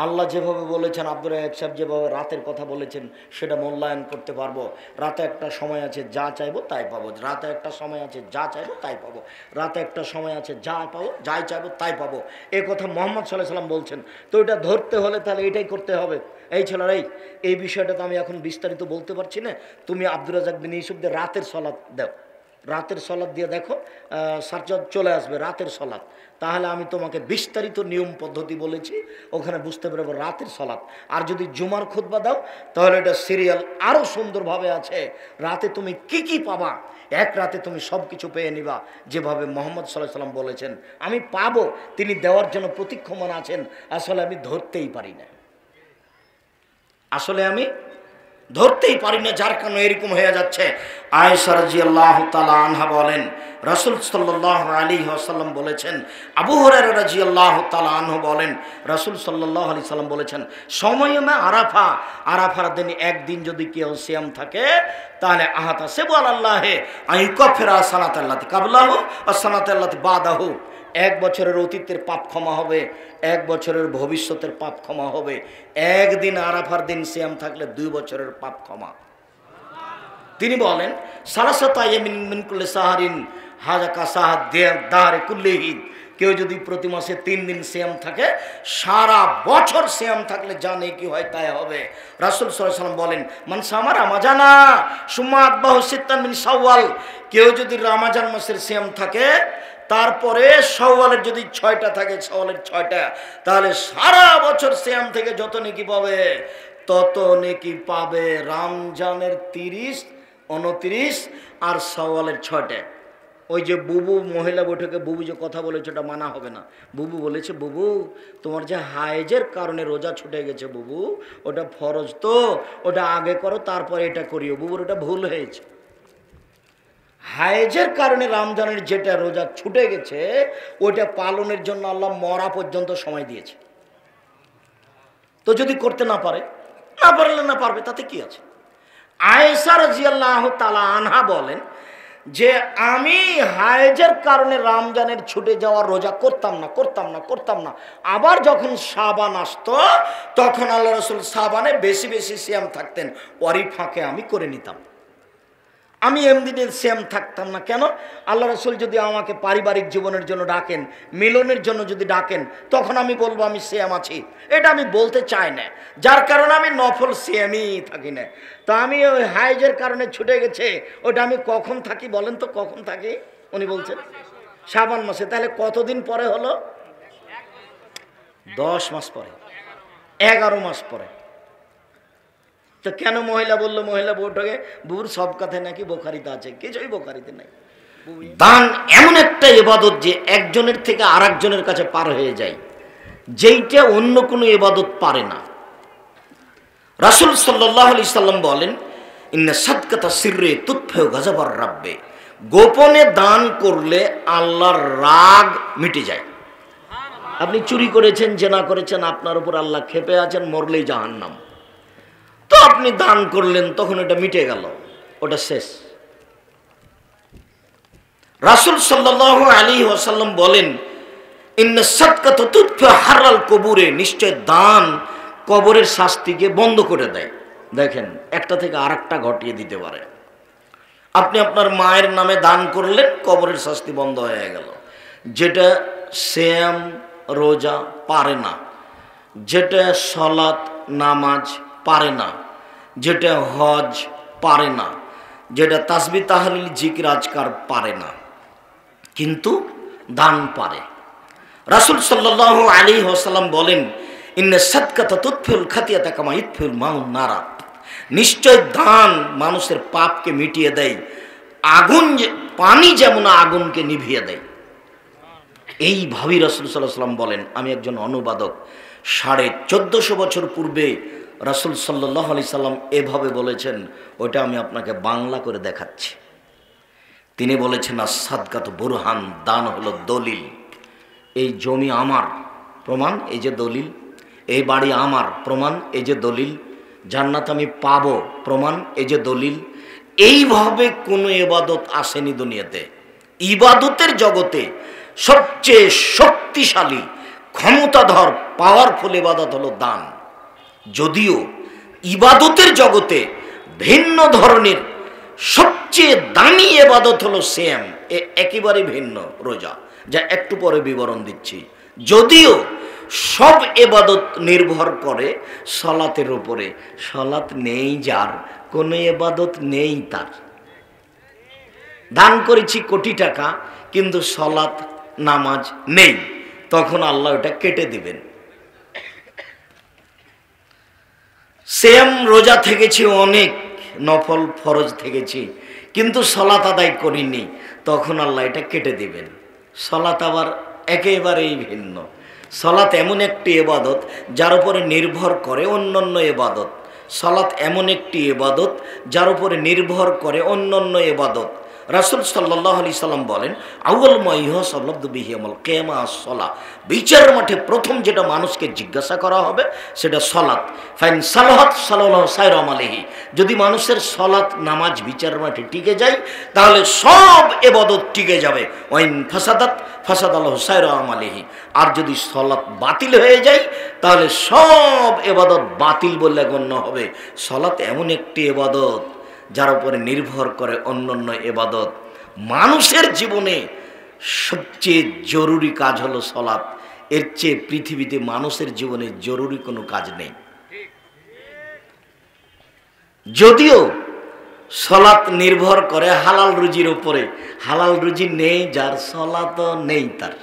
আল্লাহ যেভাবে বলেছেন, আব্দুর রাজ্জাক সাহেব যেভাবে রাতের কথা বলেছেন, সেটা মূল্যায়ন করতে পারবো। রাতে একটা সময় আছে যা চাইবো তাই পাবো, রাতে একটা সময় আছে যা চাইবো তাই পাবো, রাতে একটা সময় আছে যা পাবো, যাই চাইবো তাই পাবো। এ কথা মুহাম্মদ সাল্লাল্লাহু আলাইহি ওয়াসাল্লাম বলছেন। তো এটা ধরতে হলে তাহলে এটাই করতে হবে। এই ছেলেরাই, এই বিষয়টা তো আমি এখন বিস্তারিত বলতে পারছি না। তুমি আব্দুর রাজ্জাক বিন ইউসুফদের রাতের সলাত দাও, রাতের সলাত দিয়ে দেখো, সার্চ চলে আসবে রাতের সলাত। তাহলে আমি তোমাকে বিস্তারিত নিয়ম পদ্ধতি বলেছি, ওখানে বুঝতে পারবো রাতের সলাত। আর যদি জুমার খুতবা দাও, তাহলে এটা সিরিয়াল আরও সুন্দরভাবে আছে। রাতে তুমি কি কি পাবা, এক রাতে তুমি সব কিছু পেয়ে নিবা, যেভাবে মুহাম্মদ সাল্লাল্লাহু আলাইহি ওয়াসাল্লাম বলেছেন। আমি পাবো, তিনি দেওয়ার জন্য প্রতীক্ষমান আছেন। আসলে আমি ধরতেই পারি না, আসলে আমি ধরতেই পারি না, যার কারণে এরকম হয়ে যাচ্ছে। আয়েশা রাদিয়াল্লাহু তাআলা আনহা বলেন, রাসূল সাল্লাল্লাহু আলাইহি ওয়াসাল্লাম বলেছেন, আবু হুরায়রা রাদিয়াল্লাহু তাআলা আনহু বলেন, রাসূল সাল্লাল্লাহু আলাইহি সাল্লাম বলেছেন, সময়মে আরাফা, আরাফার দিন একদিন যদি কেউ সিয়াম থাকে, তাহলে আহাতা সেবু আলাল্লাহে আইকাফিরা সানাতাল্লাতি কাবলাহু ওয়া সানাতাল্লাতি বাদাহু, 1 বছরের অতীতের পাপ ক্ষমা হবে, 1 বছরের ভবিষ্যতের পাপ ক্ষমা হবে। একদিন আরাফার দিন সিয়াম থাকলে 2 বছরের পাপ ক্ষমা। তিনি বলেন, সালাসাতা ইয়ামিন মিন কুল্লি সাহারিন হাজাকা সাহাদ দারে কুল্লিহি, কেউ যদি প্রতি মাসে 3 দিন সিয়াম থাকে, সারা বছর সিয়াম থাকলে জানে কি হয় তাই হবে। রাসূল সাল্লাল্লাহু আলাইহি ওয়াসাল্লাম বলেন, মান সামা রামাজানা সুম্মা আতবাহু সিত্তান মিন শাওয়াল, কেউ যদি রমজান মাসের সিয়াম থাকে, তারপরে শাওয়ালের যদি 6টা থাকে, শাওয়ালের 6টা, তাহলে সারা বছর সিয়াম থেকে যত নেকি পাবে তত নেকি পাবে। রমজানের 30, 29 আর শাওয়ালের 6টা। ওই যে বুবু মহিলা বৈঠকে বুবু যে কথা বলেছে ওটা মানা হবে না। বুবু বলেছে, বুবু তোমার যে হায়েজের কারণে রোজা ছুটে গেছে বুবু, ওটা ফরজ, তো ওটা আগে করো তারপরে এটা করিও। বুবুর ওটা ভুল হয়েছে। হায়েজের কারণে রমজানের যেটা রোজা ছুটে গেছে, ওইটা পালনের জন্য আল্লাহ মরা পর্যন্ত সময় দিয়েছে। তো যদি করতে না পারে, না পারলে না পারবে, তাতে কি আছে। আয়েশা রাদিয়াল্লাহু তাআলা আনহা বলেন যে আমি হায়েজের কারণে রমজানের ছুটে যাওয়ার রোজা করতাম না। আবার যখন শাবান আসতো তখন আল্লাহ রাসূল শাবানে বেশি বেশি সিয়াম থাকতেন, ওরই ফাঁকে আমি করে নিতাম। আমি এমনিদিন সিয়াম থাকতাম না কেন? আল্লাহ রাসূল যদি আমাকে পারিবারিক জীবনের জন্য ডাকেন, মিলনের জন্য যদি ডাকেন, তখন আমি বলবো আমি সিয়াম আছি। এটা আমি বলতে চাই না, যার কারণে আমি নফল সিয়ামই থাকি না। তো আমি ওই হাইজের কারণে ছুটে গেছে, ওটা আমি কখন থাকি বলেন তো? কখন থাকি উনি বলছেন? শাবান মাসে। তাহলে কতদিন পরে হলো? 10 মাস পরে, 11 মাস পরে। তো কেন মহিলা বললো? মহিলা বউটাকে বুর সব কথায় নাকি বোখারিতে আছে, কিছুই বোখারিতে নাই। দান এমন একটা ইবাদত যে একজনের থেকে আরেকজনের কাছে পার হয়ে যায়, যেইটা অন্য কোনো ইবাদত পারে না। রাসূল সাল্লাল্লাহু আলাইহি সাল্লাম বলেন, ইন্না সাদকাতা সিররে তুতফিউ গাযাবার রাব্বে, গোপনে দান করলে আল্লাহর রাগ মিটে যায়। আপনি চুরি করেছেন, জেনা করেছেন, আপনার উপর আল্লাহ ক্ষেপে আছেন, মরলেই জাহান্নাম। তো আপনি দান করলেন, তখন এটা মিটে গেল, ওটা শেষ। রাসূল সাল্লাল্লাহু আলাইহি ওয়াসাল্লাম বলেন, ইন্না সাদকাতা তুতফিউ হারাল কবুরে, নিশ্চয় দান কবরের শাস্তিকে বন্ধ করে দেয়। দেখেন, একটা থেকে আরেকটা ঘটিয়ে দিতে পারে। আপনি আপনার মায়ের নামে দান করলেন, কবরের শাস্তি বন্ধ হয়ে গেল। যেটা সিয়াম রোজা পারে না, যেটা সালাত নামাজ পারে না, যেটা হজ পারে না, যেটা তাসবিহ তাহলিল জিকির আজকার পারে না, কিন্তু দান পারে। রাসূল সাল্লাল্লাহু আলাইহি ওয়াসাল্লাম বলেন, ইন্না সাদকাতা তুতফিউল খাতিয়াতা কামা ইতফিউল মাউন নারা, নিশ্চয় দান মানুষের পাপকে মিটিয়ে দেয়, আগুন পানি যেমন আগুনকে নিভিয়ে দেয়। এইভাবেই রাসূল সাল্লাল্লাহু আলাইহি ওয়াসাল্লাম বলেন। আমি একজন অনুবাদক, 1450 বছর পূর্বে রাসূল সাল্লাল্লাহু আলাইহি সাল্লাম এভাবে বলেছেন, ওটা আমি আপনাকে বাংলা করে দেখাচ্ছি। তিনি বলেছেন, আস-সাদকাতু বুরহান, দান হলো দলিল। এই জমি আমার, প্রমাণ এই যে দলিল। এই বাড়ি আমার, প্রমাণ এই যে দলিল। জান্নাত আমি পাবো, প্রমাণ এই যে দলিল। এইভাবে কোনো ইবাদত আসেনি দুনিয়াতে। ইবাদতের জগতে সবচেয়ে শক্তিশালী, ক্ষমতাধর, পাওয়ারফুল ইবাদত হলো দান। যদিও ইবাদতের জগতে ভিন্ন ধরনের সবচেয়ে দামি ইবাদত হলো সিয়াম, একেবারে ভিন্ন রোজা, যা একটু পরে বিবরণ দিচ্ছি। যদিও সব ইবাদত নির্ভর করে সালাতের উপরে। সালাত নেই যার, কোনো ইবাদত নেই তার। দান করেছি কোটি টাকা, কিন্তু সালাত নামাজ নেই, তখন আল্লাহ ওটা কেটে দিবেন। সিয়াম রোজা থেকেছি অনেক, নফল ফরজ থেকেছি, কিন্তু সালাত আদায় করিনি, তখন আল্লাহ এটা কেটে দিবেন। সালাত আবার একেবারেই ভিন্ন। সালাত এমন একটি ইবাদত যার উপরে নির্ভর করে অন্যান্য ইবাদত। সালাত এমন একটি ইবাদত যার উপরে নির্ভর করে অন্যান্য ইবাদত। রাসূল সাল্লাল্লাহু আলাইহি সাল্লাম বলেন, আউয়াল মা ইউহাসাবু বিহি ইয়াউমাল কিয়ামা আস-সালাহ, বিচারের মাঠে প্রথম যেটা মানুষকে জিজ্ঞাসা করা হবে সেটা সালাত। ফাইন সালাহাত সালাল্লাহু সাইরা আমালিহি, যদি মানুষের সালাত নামাজ বিচারের মাঠে টিকে যায় তাহলে সব ইবাদত টিকে যাবে। ওয়াইন ফাসাদাত ফাসাদাল্লাহু সাইরা আমালিহি, আর যদি সালাত বাতিল হয়ে যায় তাহলে সব ইবাদত বাতিল বলে গণ্য হবে। সালাত এমন একটি ইবাদত যার উপরে নির্ভর করে অন্যান্য ইবাদত। মানুষের জীবনে সবচেয়ে জরুরি কাজ হলো সালাত। এর চেয়ে পৃথিবীতে মানুষের জীবনে জরুরি কোনো কাজ নেই। যদিও সালাত নির্ভর করে হালাল রুজির উপরে, হালাল রুজি নেই যার, সালাত নেই তার।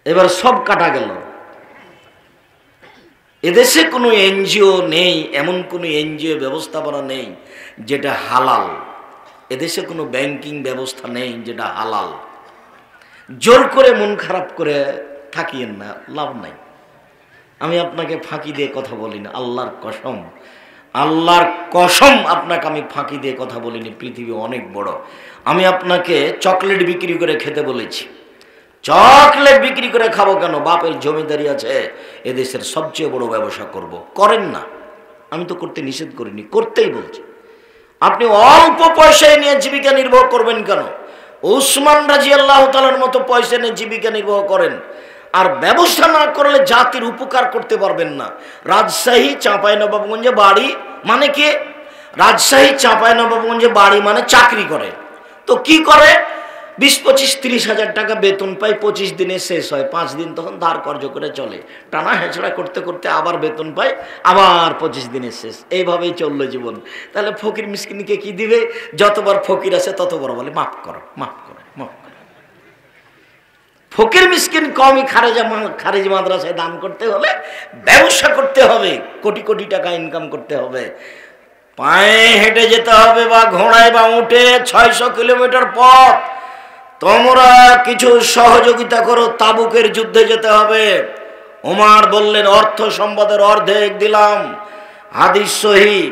এবার সব কাটা গেল। এদেশে কোনো এনজিও নেই, এমন কোনো এনজিও ব্যবস্থাপনা নেই যেটা হালাল। এদেশে কোনো ব্যাংকিং ব্যবস্থা নেই যেটা হালাল। জোর করে মন খারাপ করে থাকিয়েন না, লাভ নাই। আমি আপনাকে ফাঁকি দিয়ে কথা বলি না, আল্লাহর কসম, আল্লাহর কসম আপনাকে আমি ফাঁকি দিয়ে কথা বলিনি। পৃথিবী অনেক বড়। আমি আপনাকে চকলেট বিক্রি করে খেতে বলেছি। চকলেট বিক্রি করে খাবো কেন? বাপের জমিদারি আছে, এদেশের সবচেয়ে বড় ব্যবসা করব, করেন না। আমি তো করতে নিষেধ করিনি, করতেই বলছি। আপনি অল্প পয়সায় নিয়ে জীবিকা নির্বাহ করবেন কেন? উসমান রাদিয়াল্লাহু তাআলার মতো পয়সা নিয়ে জীবিকা নির্বাহ করেন। আর ব্যবসা না করলে জাতির উপকার করতে পারবেন না। রাজশাহী চাঁপাইনবাবগঞ্জে বাড়ি মানে কি? রাজশাহী চাঁপাইনবাবগঞ্জে বাড়ি মানে চাকরি করে। তো কি করে? 20, 25, 30 হাজার টাকা বেতন পায়, 25 দিনে শেষ হয়, 5 দিন তখন ধার কর্জ করে চলে, টানা হেঁচড়া করতে করতে আবার বেতন পায়, আবার 25 দিনে শেষ। এইভাবেই চললো জীবন। তাহলে ফকির মিসকিনকে কি দিবে? যতবার ফকির আছে ততবার বলে মাফ করো, মাফ করো, মাফ করো। ফকির মিসকিন কমই খারেজি মাদ্রাসায় দান করতে হলে ব্যবসা করতে হবে, কোটি কোটি টাকা ইনকাম করতে হবে, পায়ে হেঁটে যেতে হবে বা ঘোড়ায় বা উঠে 600 কিলোমিটার পথ। তোমরা কিছু সহযোগিতা করো, তাবুকের যুদ্ধে যেতে হবে। ওমর বললেন অর্থ সম্পদের অর্ধেক দিলাম, হাদিস সহিহ।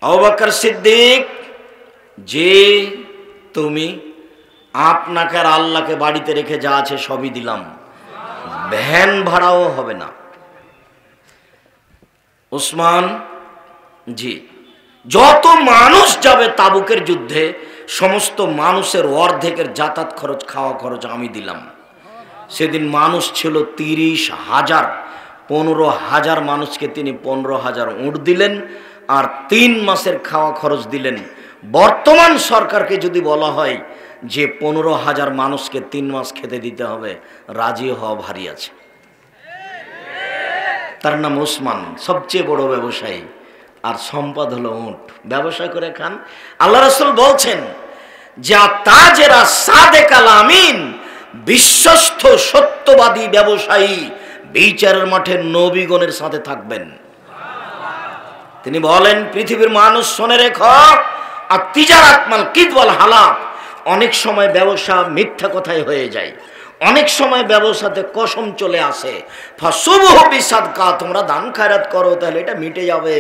আবু বকর সিদ্দিক, যে তুমি, আপনাকে আর আল্লাহকে বাড়িতে রেখে যা আছে সবই দিলাম, ভ্যান ভাড়াও হবে না। উসমান, জি, যত মানুষ যাবে তাবুকের যুদ্ধে সমস্ত মানুষের অর্ধেকের যাতায়াত খরচ, খাওয়া খরচ আমি দিলাম। সেদিন মানুষ ছিল 30,000, 15,000 মানুষকে তিনি 15,000 উট দিলেন আর 3 মাসের খাওয়া খরচ দিলেন। বর্তমান সরকারকে যদি বলা হয় যে 15,000 মানুষকে 3 মাস খেতে দিতে হবে, রাজি হওয়া ভারী আছে। তার নাম ওসমান, সবচেয়ে বড় ব্যবসায়ী, আর সম্পদ হলো উট। ব্যবসা করে খান। আল্লাহ রাসূল বলছেন যে তাজেরা সাদেকাল আমিন, বিশ্বস্ত সত্যবাদী ব্যবসায়ী বিচারের মাঠে নবীগণের সাথে থাকবেন। তিনি বলেন পৃথিবীর মানুষ শুনে রেখো, আর তিজারাত মাল কিদওয়াল হালাক, অনেক সময় ব্যবসা মিথ্যা কথাই হয়ে যায়, অনেক সময় ব্যবসাতে কসম চলে আসে। ফাসুবহু বিসাদকা, তোমরা দান খয়রাত করো তাহলে এটা মিটে যাবে।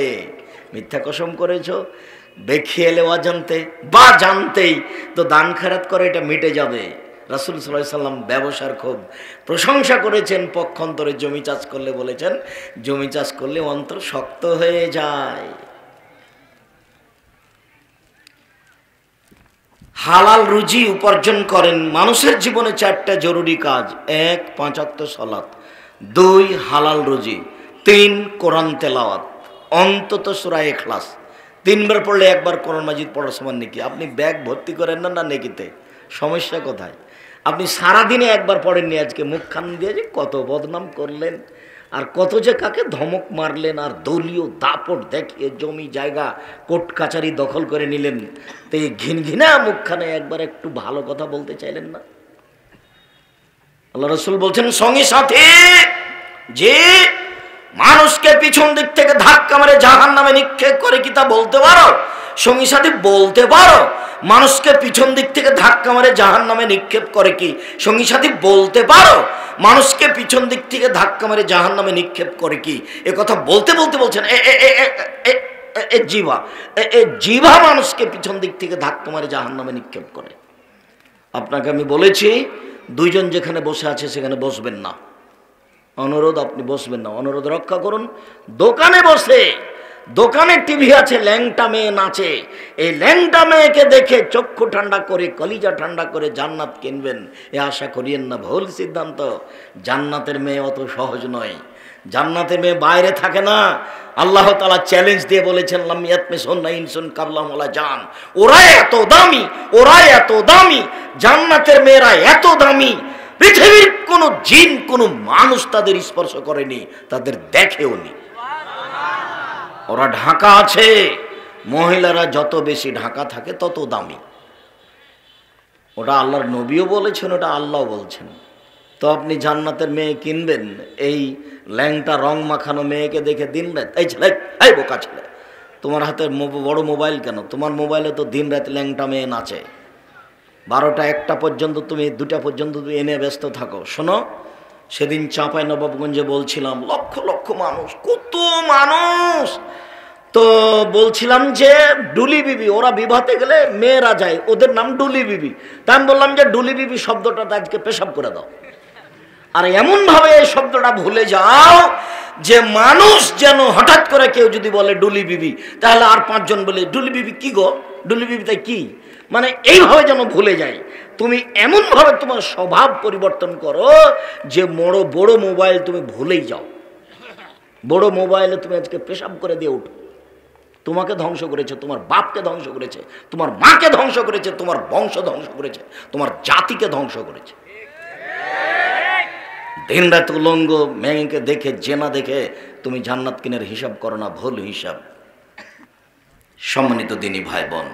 মিথ্যা কসম করেছো, বেখিয়ালে অজান্তে বা জানতেই তো দান খয়রাত করে, এটা মিটে যাবে। রাসূল সাল্লাল্লাহু আলাইহি সাল্লাম ব্যবসার খুব প্রশংসা করেছেন। পক্ষান্তরে জমি চাষ করলে বলেছেন, জমি চাষ করলে অন্তর শক্ত হয়ে যায়। হালাল রুজি উপার্জন করেন। মানুষের জীবনে 4টা জরুরি কাজ: 1, 5 ওয়াক্ত সালাত; 2, হালাল রুজি; 3, কোরআন তেলাওয়াত, অন্তত সূরা ইখলাস 3 বার পড়লে 1 বার কোরআন মাজিদ পড়ার সমান নেকি। আপনি ব্যাগ ভর্তি করেন না নেকিতে, সমস্যা কোথায়? আপনি সারাদিনে 1 বার পড়েননি, আজকে মুখখান দিয়ে যে কত বদনাম করলেন, আর কত যে কাকে ধমক মারলেন, আর দলীয় দাপট দেখিয়ে জমি জায়গা কোর্ট কাচারি দখল করে নিলেন। তো এই ঘিনঘিনা মুখখানে একবার একটু ভালো কথা বলতে চাইলেন না? আল্লাহ রাসূল বলছেন সঙ্গী সাথী যে মানুষকে পিছন দিক থেকে ধাক্কা মেরে জাহান্নামে নিক্ষেপ করে, কি তা বলতে পারো? সঙ্গী সাথী বলতে পারো? মানুষকে পিছন দিক থেকে ধাক্কা মেরে জাহান্নামে নিক্ষেপ করে কি সঙ্গী সাথী বলতে পারো? মানুষকে পিছন দিক থেকে ধাক্কা মেরে জাহান্নামে নিক্ষেপ করে কি, এ কথা বলতে বলতে বলছেন জিভা মানুষকে পিছন দিক থেকে ধাক্কা মেরে জাহান্নামে নিক্ষেপ করে। আপনাকে আমি বলেছি 2 জন যেখানে বসে আছে সেখানে বসবেন না, অনুরোধ, আপনি বসবেন না, অনুরোধ রক্ষা করুন। দোকানে বসে, দোকানে টিভি আছে, ল্যাংটা মেয়ে নাচে, এই ল্যাংটা মেয়েকে দেখে চক্ষু ঠান্ডা করে, কলিজা ঠান্ডা করে জান্নাত কিনবেন, এ আশা করিয়েন না, ভুল সিদ্ধান্ত। জান্নাতের মেয়ে অত সহজ নয়, জান্নাতের মেয়ে বাইরে থাকে না। আল্লাহ তাআলা চ্যালেঞ্জ দিয়ে বলেছেন লাম ইয়াতমিসুন্না ইনসুন কাবলাহুম ওয়ালা জান, ওরা এত দামি, ওরা এত দামি, জান্নাতের মেয়েরা এত দামি, পৃথিবীর কোন জিন কোন মানুষ তাদের স্পর্শ করেনি, তাদের দেখেওনি। ওরা ঢাকা আছে, মহিলারা যত বেশি ঢাকা থাকে তত দামি। ওটা আল্লাহর নবীও বলেছেন, ওটা আল্লাহ বলছেন। তো আপনি জান্নাতের মেয়ে কিনবেন এই ল্যাংটা রং মাখানো মেয়েকে দেখে দিন রাত, এই ছেলে, এই বোকা ছেলে, তোমার হাতে বড় মোবাইল কেন? তোমার মোবাইলে তো দিন রাত ল্যাংটা মেয়ে নাচে, 12টা 1টা পর্যন্ত, তুমি 2টা পর্যন্ত তুমি এনে ব্যস্ত থাকো। শোনো, সেদিন চাঁপাইনবাবগঞ্জে বলছিলাম লক্ষ লক্ষ মানুষ, কত মানুষ, তো বলছিলাম যে ডুলি বিবি, ওরা বিবাহতে গেলে মেয়েরা যায়, ওদের নাম ডুলি বিবি। তা আমি বললাম যে ডুলি বিবি শব্দটা আজকে পেশাব করে দাও, আর এমনভাবে এই শব্দটা ভুলে যাও যে মানুষ যেন হঠাৎ করে কেউ যদি বলে ডুলি বিবি, তাহলে আর 5 জন বলে ডুলি বিবি কি গো, ডুলি বিবি তাই কি, মানে এইভাবে যেন ভুলে যায়। তুমি এমনভাবে তোমার স্বভাব পরিবর্তন করো যে বড় বড় মোবাইল তুমি ভুলেই যাও। বড় মোবাইলে তুমি আজকে পেশাব করে দিয়ে উঠো, তোমাকে ধ্বংস করেছে, তোমার বাপকে ধ্বংস করেছে, তোমার মাকে ধ্বংস করেছে, তোমার বংশ ধ্বংস করেছে, তোমার জাতিকে ধ্বংস করেছে। দিন রাত উলঙ্গ মেয়েকে দেখে, জেনা দেখে তুমি জান্নাত কিনের হিসাব করো না, ভুল হিসাব। সম্মানিত দিনী ভাই বোন,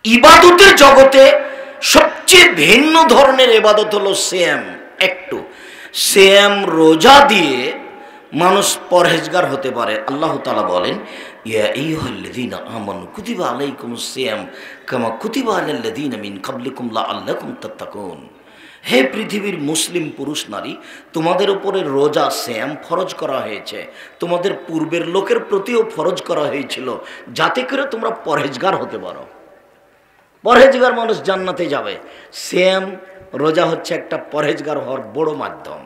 ইবাদতের জগতে সবচেয়ে ভিন্ন ধরনের ইবাদত হলো সিয়াম। একটু সিয়াম রোজা দিয়ে মানুষ পরহেজগার হতে পারে। আল্লাহ তাআলা বলেন, ইয়া আইয়ুহাল্লাযীনা আমানু কুতিবা আলাইকুমুস সিয়াম কামা কুতিবা আলাল্লাযীনা মিন ক্বাবলিকুম লাআল্লাকুম তাত্তাকুন। হে পৃথিবীর মুসলিম পুরুষ নারী, তোমাদের উপরে রোজা সিয়াম ফরজ করা হয়েছে, তোমাদের পূর্বের লোকের প্রতিও ফরজ করা হয়েছিল, যাতে করে তোমরা পরহেজগার হতে পারো। পরহেজগার মানুষ জান্নাতে যাবে। সিয়াম রোজা হচ্ছে একটা পরহেজগার হওয়ার বড় মাধ্যম।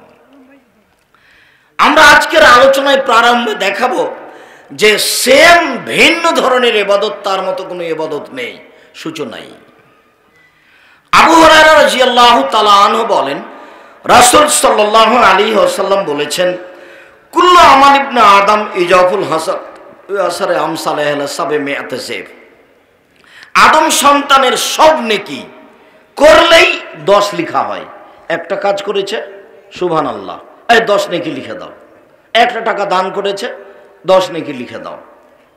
আমরা আজকের আলোচনায় প্রারম্ভে দেখাবো যে সিয়াম ভিন্ন ধরনের ইবাদত, তার মতো কোনো ইবাদত নেই, সূচনাই। আবু হুরায়রা রাদিয়াল্লাহু তাআলা আনহু বলেন, রাসূল সাল্লাল্লাহু আলাইহি ওয়াসাল্লাম বলেছেন, কুল্লু আমাল ইবনে আদম ইজাফুল হাসান আসারে আমসালাহ সাবে মিআত সাইফ। আদম সন্তানের সব নেকি করলেই 10 লেখা হয়। একটা কাজ করেছে, সুবহানাল্লাহ, এই 10 নেকি লিখে দাও। একটা টাকা দান করেছে, 10 নেকি লিখে দাও।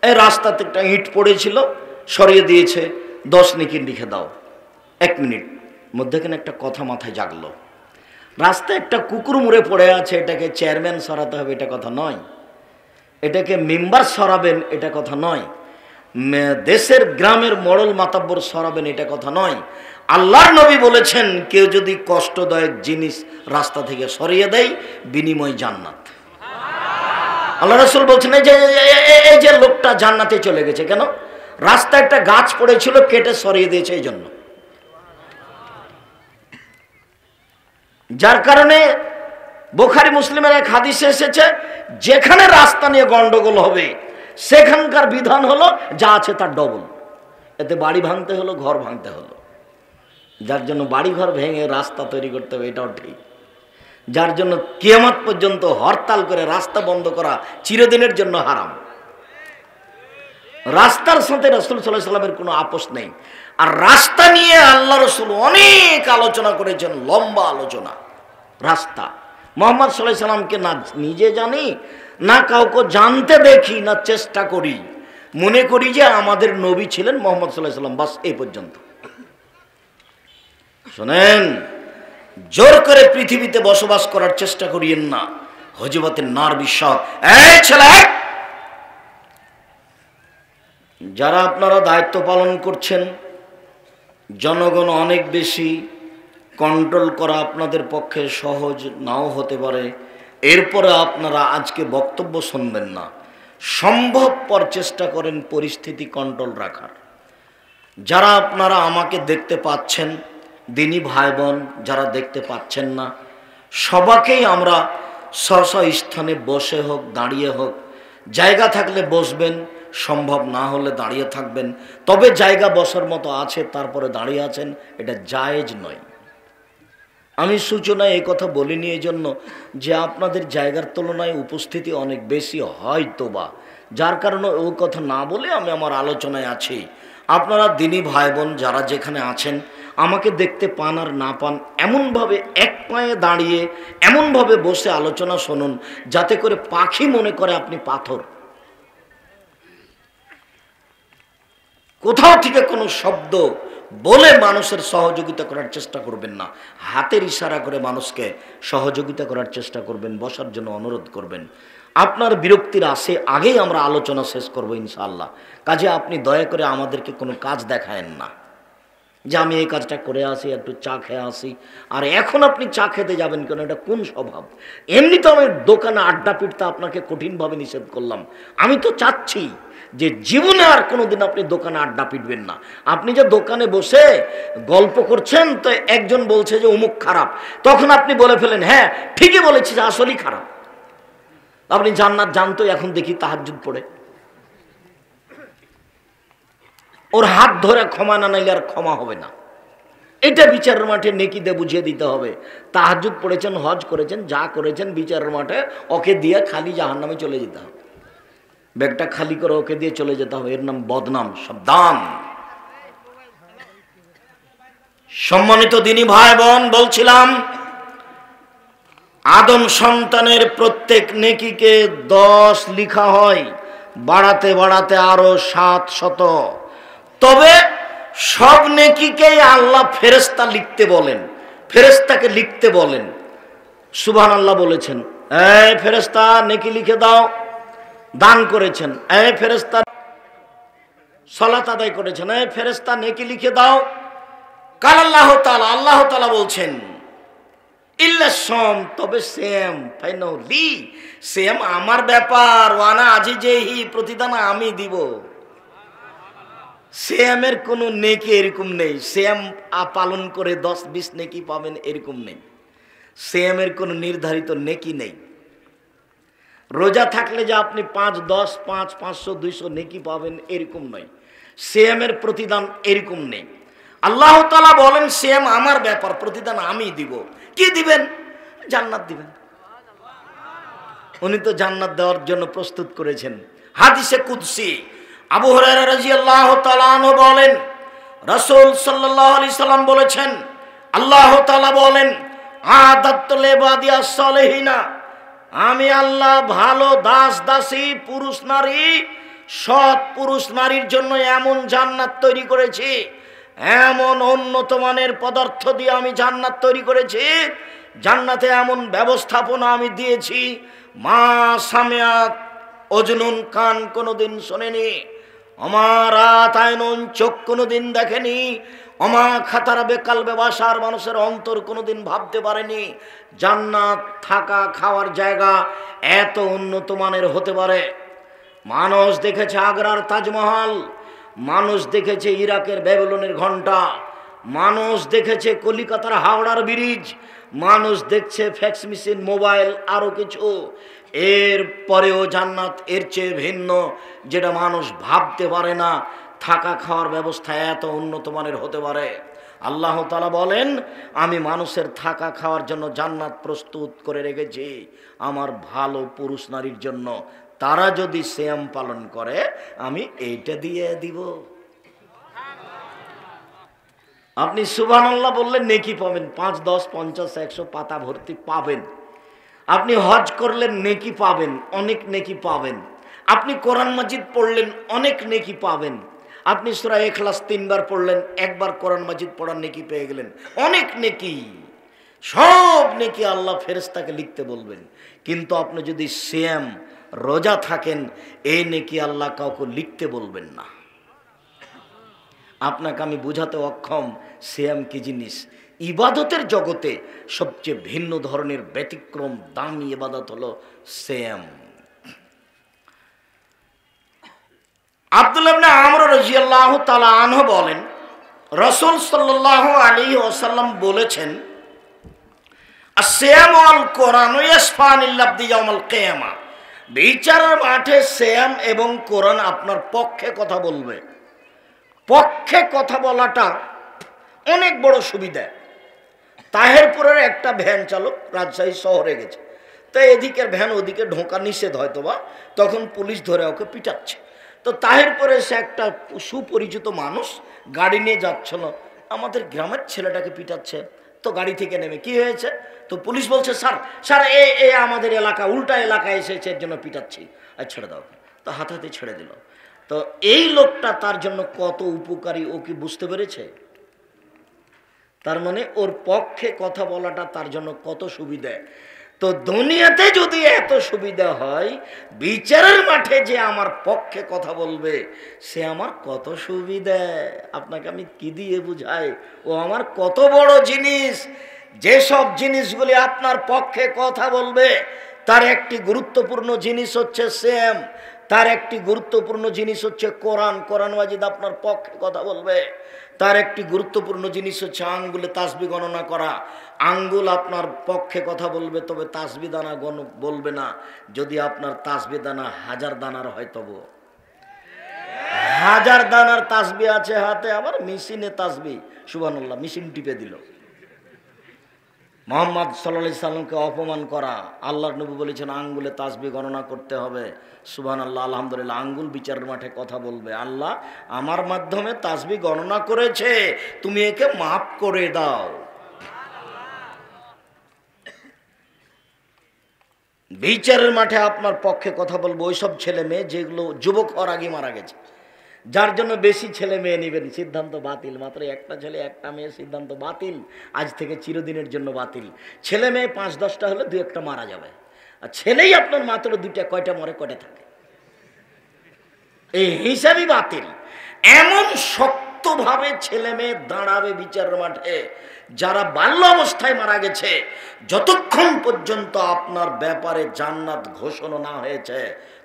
এই রাস্তাতে একটা ইট পড়েছিল, সরিয়ে দিয়েছে, 10 নেকি লিখে দাও। 1 মিনিট মধ্যেখানে একটা কথা মাথায় জাগলো, রাস্তায় একটা কুকুর মুড়ে পড়ে আছে, এটাকে চেয়ারম্যান সরাতে হবে এটা কথা নয়, এটাকে মেম্বার সরাবেন এটা কথা নয়, দেশের গ্রামের মডল মাতাব্বর সরাবেন এটা কথা নয়। আল্লাহর নবী বলেছেন, কেউ যদি কষ্টদায়ক জিনিস রাস্তা থেকে সরিয়ে দেয়, বিনিময় জান্নাত। আল্লাহ রাসূল বলছেন, এই যে লোকটা জান্নাতে চলে গেছে কেন? রাস্তায় একটা গাছ পড়েছিল, কেটে সরিয়ে দিয়েছে এই জন্য। যার কারণে বুখারী মুসলিমের এক হাদিসে এসেছে, যেখানে রাস্তা নিয়ে গন্ডগোল হবে সেখানকার বিধান হলো যা আছে তার ডবল। এতে বাড়ি ভাঙতে হলো, ঘর ভাঙতে হলো। যার জন্য বাড়ি ঘর ভেঙে রাস্তা তৈরি করতে হবে, এটাও ঠিক। যার জন্য কিয়ামত পর্যন্ত হরতাল করে রাস্তা বন্ধ করা চিরদিনের জন্য হারাম। রাস্তার সাথে রাসূল সাল্লাল্লাহু আলাইহি ওয়াসাল্লামের কোনো আপোষ নেই। আর রাস্তা নিয়ে আল্লাহ রাসূল অনেক আলোচনা করেছেন, লম্বা আলোচনা। রাস্তা মুহাম্মদ সাল্লাল্লাহু আলাইহি ওয়াসাল্লামকে না নিজে জানি, না কাউকে জানতে দেখি, না চেষ্টা করি, মনে করি যে আমাদের নবী ছিলেন মুহাম্মদ সাল্লাল্লাহু আলাইহি ওয়াসাল্লাম, বাস এই পর্যন্ত। শোনেন, জোর করে পৃথিবীতে বসবাস করার চেষ্টা করিয়েন না, হযরতের নার বিশ্বাস। এই ছেলে, যারা আপনারা দায়িত্ব পালন করছেন, জনগণ অনেক বেশি, কন্ট্রোল করা আপনাদের পক্ষে সহজ নাও হতে পারে। এরপরে আপনারা আজকে বক্তব্য শুনবেন না, সম্ভবপর চেষ্টা করেন পরিস্থিতি কন্ট্রোল রাখার। যারা আপনারা আমাকে দেখতে পাচ্ছেন, দিনী ভাই বোন যারা দেখতে পাচ্ছেন না, সবাকেই আমরা স্ব স্থানে বসে হোক দাঁড়িয়ে হোক, জায়গা থাকলে বসবেন, সম্ভব না হলে দাঁড়িয়ে থাকবেন। তবে জায়গা বসার মতো আছে, তারপরে দাঁড়িয়ে আছেন, এটা জায়েজ নয়। আমি সূচনায় এই কথা বলিনি এই জন্য যে আপনাদের জায়গার তুলনায় উপস্থিতি অনেক বেশি হয়তো বা, যার কারণে ওই কথা না বলে আমি আমার আলোচনায় আছি। আপনারা দিনী ভাই বোন যারা যেখানে আছেন, আমাকে দেখতে পান আর না পান, এমনভাবে এক পায়ে দাঁড়িয়ে এমনভাবে বসে আলোচনা শুনুন যাতে করে পাখি মনে করে আপনি পাথর। কোথাও থেকে কোনো শব্দ বলে মানুষের সহযোগিতা করার চেষ্টা করবেন না, হাতের ইশারা করে মানুষকে সহযোগিতা করার চেষ্টা করবেন, বসার জন্য অনুরোধ করবেন। আপনার বিরক্তির আগেই আমরা আলোচনা শেষ করব ইনশাআল্লাহ। কাজে আপনি দয়া করে আমাদেরকে কোনো কাজ দেখায়েন না যে আমি এই কাজটা করে আসি, একটু চা খেয়ে আসি, আর এখন আপনি চা খেতে যাবেন কেন? এটা কোন স্বভাব? এমনি তো আমি দোকানে আড্ডা পিটতে আপনাকে কঠিনভাবে নিষেধ করলাম। আমি তো চাচ্ছি যে জীবনে আর কোনোদিন আপনি দোকানে আড্ডা পিটবেন না। আপনি যে দোকানে বসে গল্প করছেন, তো একজন বলছে যে অমুক খারাপ, তখন আপনি বলে ফেলেন হ্যাঁ ঠিকই বলেছি যে আসলেই খারাপ। আপনি জান্নাত জানতো, এখন দেখি তাহাজ্জুদ পড়ে। ওর হাত ধরে ক্ষমা না নাইলে আর ক্ষমা হবে না। এটা বিচারের মাঠে নেকি দিয়ে বুঝিয়ে দিতে হবে। তাহাজ্জুদ পড়েছেন, হজ করেছেন, যা করেছেন, বিচারের মাঠে ওকে দিয়ে খালি জাহান্নামে চলে যেতে হবে। ব্যাগটা খালি করে ওকে দিয়ে চলে যেতে হবে। এর নাম বদনাম, সাবধান। সম্মানিত দিনী ভাই বোন, বলছিলাম আদম সন্তানের প্রত্যেক নেকিকে 10 লিখা হয়, বাড়াতে বাড়াতে আরো 700। তবে সব নেকিকেই আল্লাহ ফেরেশতা লিখতে বলেন, ফেরেশতাকে লিখতে বলেন। সুবহানাল্লাহ বলেছেন, এই ফেরেশতা নেকি লিখে দাও। দান করেছেন, এই ফেরেশতা সালাত আদায় করেছেন, এই ফেরেশতা নেকি লিখে দাও। কাল আল্লাহ তাআলা, আল্লাহ তাআলা বলছেন, ইল্লা সম, তবে সেম ফাইনালি, সেম আমার ব্যাপার, ওয়ানা আজিজেহি, প্রতিদান আমি দিব। সেমের কোনো নেকি এরকম নেই, সেম পালন করে 10-20 নেকি পাবেন এরকম নেই। সেমের কোনো নির্ধারিত নেকি নেই। রোজা থাকলে যে আপনি 5, 10, 5, 500, 200 নেকি পাবেন এরকম নয়। সেমের প্রতিদান এরকম নেই। আল্লাহ তাআলা বলেন সেম আমার ব্যাপার, প্রতিদান আমি দিব। কি দিবেন? জান্নাত দিবেন। উনি তো জান্নাত দেওয়ার জন্য প্রস্তুত করেছেন। হাদিসে কুদসি আবু হুরায়রা রাদিয়াল্লাহু তাআলা আনহু বলেন, রাসূল সাল্লাল্লাহু আলাইহি সাল্লাম বলেছেন, আল্লাহ তাআলা বলেন, আদাতু লিবাদিয়াস সালিহিনা, আমি আল্লাহ ভালো দাস দাসী পুরুষ নারী, সৎ পুরুষ নারীর জন্য এমন জান্নাত তৈরি করেছি, এমন উন্নত মানের পদার্থ দিয়ে আমি জান্নাত তৈরি করেছি, জান্নাতে এমন ব্যবস্থাপনা আমি দিয়েছি, মা সামিয়াত অজনুন, কান কোনোদিন শোনেনি, আমার আতায়নুন, চোখ কোনোদিন দেখেনি, অমা খাতারা বেকাল বেবাসার, মানুষের অন্তর কোনোদিন ভাবতে পারেনি জান্নাত থাকা খাওয়ার জায়গা এত উন্নত মানের হতে পারে। মানুষ দেখেছে আগ্রার তাজমহল, মানুষ দেখেছে ইরাকের ব্যাবিলনের ঘণ্টা, মানুষ দেখেছে কলিকাতার হাওড়ার ব্রিজ, মানুষ দেখছে ফ্যাক্স মেশিন, মোবাইল, আরো কিছু। এর পরেও জান্নাত এর চেয়ে ভিন্ন, যেটা মানুষ ভাবতে পারে না থাকা খাওয়ার ব্যবস্থা এত উন্নত মানের হতে পারে। আল্লাহ তাআলা বলেন, আমি মানুষের থাকা খাওয়ার জন্য জান্নাত প্রস্তুত করে রেখেছি আমার ভালো পুরুষ নারীর জন্য। তারা যদি সিয়াম পালন করে আমি এইটা দিয়ে দিব। আপনি সুবহানাল্লাহ বললে নেকি পাবেন, 5, 10, 50, 100 পাতা ভর্তি পাবেন। আপনি হজ করলেন নেকি পাবেন, অনেক নেকি পাবেন। আপনি কোরআন মাজিদ পড়লেন, অনেক নেকি পাবেন। আপনি সূরা ইখলাস 3 বার পড়লেন, একবার কোরআন মাজিদ পড়ার নেকি পেয়ে গেলেন, অনেক নেকি। সব নেকি আল্লাহ ফেরেশতাকে লিখতে বলবেন। কিন্তু আপনি যদি সিয়াম রোজা থাকেন, এই নেকি আল্লাহ কাউকে লিখতে বলবেন না। আপনাকে আমি বুঝাতে অক্ষম সিয়াম কি জিনিস। ইবাদতের জগতে সবচেয়ে ভিন্ন ধরনের ব্যতিক্রম দামি ইবাদত হলো সিয়াম। আব্দুল্লাহ ইবনে আমর রাদিয়াল্লাহু তাআলা আনহু বলেন, রাসূল সাল্লাল্লাহু আলাইহি ওয়াসাল্লাম বলেছেন, আসিয়ামু আল কোরআনু ইয়াসফানিল আবদি ইয়াউমাল কিয়ামা, বিচারের মাঠে সিয়াম এবং কোরআন আপনার পক্ষে কথা বলবে। পক্ষে কথা বলাটা অনেক বড় সুবিধা। তাহেরপুরের একটা ভ্যান চালক রাজশাহী শহরে গেছে, তো এদিকের ভ্যান ওদিকে ঢোকা নিষেধ হয়তো বা, তখন পুলিশ ধরে ওকে পিটাচ্ছে। তো তাহেরপুরে সে একটা সুপরিচিত মানুষ গাড়ি নিয়ে যাচ্ছিল, আমাদের গ্রামের ছেলেটাকে পিটাচ্ছে। তো গাড়ি থেকে নেমে কি হয়েছে, তো পুলিশ বলছে, স্যার স্যার এ আমাদের এলাকা, উল্টা এলাকায় এসেছে, এর জন্য পিটাচ্ছি, আর ছেড়ে দাও। তো হাতাহাতি ছেড়ে দিল। তো এই লোকটা তার জন্য কত উপকারী ও কি বুঝতে পেরেছে? তার মানে ওর পক্ষে কথা বলাটা তার জন্য কত সুবিধা। তো দুনিয়াতে যদি এত সুবিধা হয়, বিচারের মাঠে যে আমার পক্ষে কথা বলবে সে আমার কত সুবিধা। আপনাকে আমি কি দিয়ে বুঝাই, ও আমার কত বড় জিনিস। যেসব জিনিসগুলি আপনার পক্ষে কথা বলবে তার একটি গুরুত্বপূর্ণ জিনিস হচ্ছে সিয়াম, তার একটি গুরুত্বপূর্ণ জিনিস হচ্ছে কোরআন। কোরআন মাজিদ আপনার পক্ষে কথা বলবে। তার একটি গুরুত্বপূর্ণ জিনিস হচ্ছে আঙ্গুলে তাসবিহ গণনা করা। আঙ্গুল আপনার পক্ষে কথা বলবে, তবে তাসবিহ দানা বলবে না। যদি আপনার তাসবিহ দানা 1000 দানার হয়, তবু 1000 দানার তাসবিহ আছে হাতে, আবার মেশিনে তাসবিহ, সুবহানাল্লাহ, মেশিন টিপে দিল। মুহাম্মদ সাল্লাল্লাহু আলাইহি সাল্লামকে অপমান করা। আল্লাহর নবী বলেছেন আঙ্গুলে তাসবিহ গণনা করতে হবে। সুবহানাল্লাহ, আলহামদুলিল্লাহ। আঙ্গুল বিচারের মাঠে কথা বলবে, আল্লাহ আমার মাধ্যমে তাসবিহ গণনা করেছে, তুমি একে মাফ করে দাও। বিচারের মাঠে আপনার পক্ষে কথা বলবো ওইসব ছেলে মেয়ে যেগুলো যুবক হওয়ার আগে মারা গেছে, যার জন্য বেশি ছেলে মেয়ে নেবেন, সিদ্ধান্ত বাতিল। মাত্র একটা ছেলে একটা মেয়ে, সিদ্ধান্ত বাতিল, আজ থেকে চিরদিনের জন্য বাতিল। ছেলে মেয়ে 5-10টা হলে 2-1টা মারা যাবে, আর ছেলেই আপনার মাত্র 2টা, কয়টা মরে কয়টা থাকে, এই হিসাবই বাতিল। এমন শক্তভাবে ছেলে মেয়ে দাঁড়াবে বিচারের মাঠে, যারা বাল্য অবস্থায় মারা গেছে, যতক্ষণ পর্যন্ত আপনার ব্যাপারে জান্নাত ঘোষণা না হয়েছে,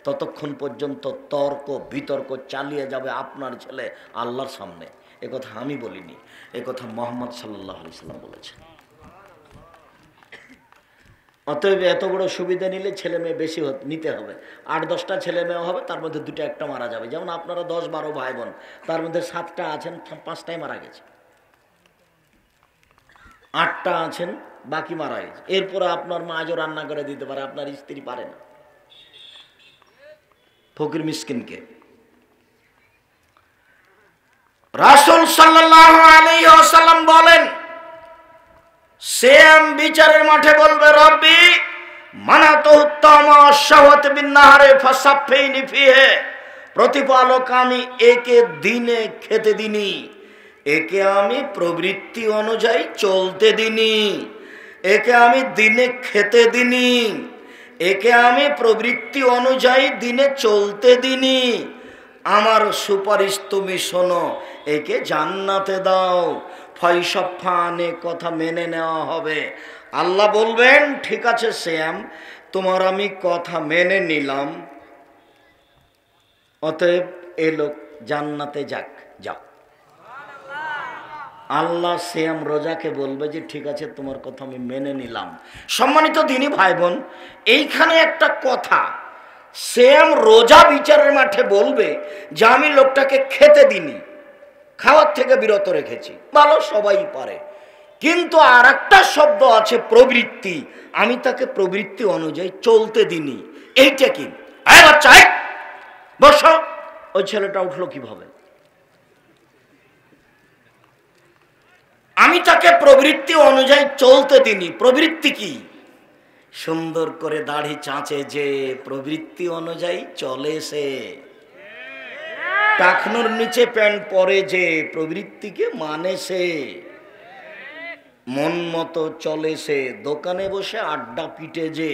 ততক্ষণ পর্যন্ত তর্ক বিতর্ক চালিয়ে যাবে আপনার ছেলে আল্লাহর সামনে। একথা আমি বলিনি, একথা মুহাম্মদ সাল্লাল্লাহু আলাইহি সাল্লাম বলেছেন। অতএব এত বড় সুবিধা নিলে ছেলে মেয়ে বেশি নিতে হবে। 8-10টা ছেলে মেয়ে হবে, তার মধ্যে 2টা-1টা মারা যাবে। যেমন আপনারা 10-12 ভাই বোন, তার মধ্যে 7টা আছেন, 5টাই মারা গেছে, 8টা আছেন, বাকি মারা গেছে। এরপরে আপনার মা আজও রান্না করে দিতে পারে, আপনার স্ত্রী পারে না। ফকির মিসকিনকে রাসূল সাল্লাল্লাহু আলাইহি ওয়াসাল্লাম বলেন, সেম বিচারের মাঠে বলবে, রব্বি মানাতুহু তামা শাওয়াত বিন নাহারে ফাসাফাইনি ফিহে, প্রতিপালক আমি একে দিনে খেতে দিনি, একে আমি প্রবৃত্তি অনুযায়ী চলতে দিনি, একে আমি দিনে খেতে দিনি, একে আমি প্রবৃত্তি অনুযায়ী দিনে চলতে দিনি, আমার সুপারিশ তুমি শোনো, একে জান্নাতে দাও। ফয়সাফানে কথা মেনে নেওয়া হবে। আল্লাহ বলবেন, ঠিক আছে শ্যাম, তোমার আমি কথা মেনে নিলাম, অতএব এ লোক জান্নাতে যাক, যাও। আল্লাহ শ্যাম রোজাকে বলবে যে ঠিক আছে, তোমার কথা আমি মেনে নিলাম। সম্মানিত দিনী ভাই বোন, এইখানে একটা কথা, শ্যাম রোজা বিচারের মাঠে বলবে যে আমি লোকটাকে খেতে দিনি, খাওয়ার থেকে বিরত রেখেছি, ভালো, সবাই পারে। কিন্তু আর একটা শব্দ আছে প্রবৃত্তি, আমি তাকে প্রবৃত্তি অনুযায়ী চলতে দিনি। এইটা কি? বাচ্চা বস। ওই ছেলেটা উঠলো কিভাবে? আমি তাকে প্রবৃত্তি অনুযায়ী চলতে দিনি। প্রবৃত্তি কি? সুন্দর করে দাড়ি চাঁচে যে, প্রবৃত্তি অনুযায়ী চলে সে। টাকনোর নিচে প্যান্ট পরে যে, প্রবৃত্তিকে মানে সে। মন মতো চলে সে। দোকানে বসে আড্ডা পিটে যে,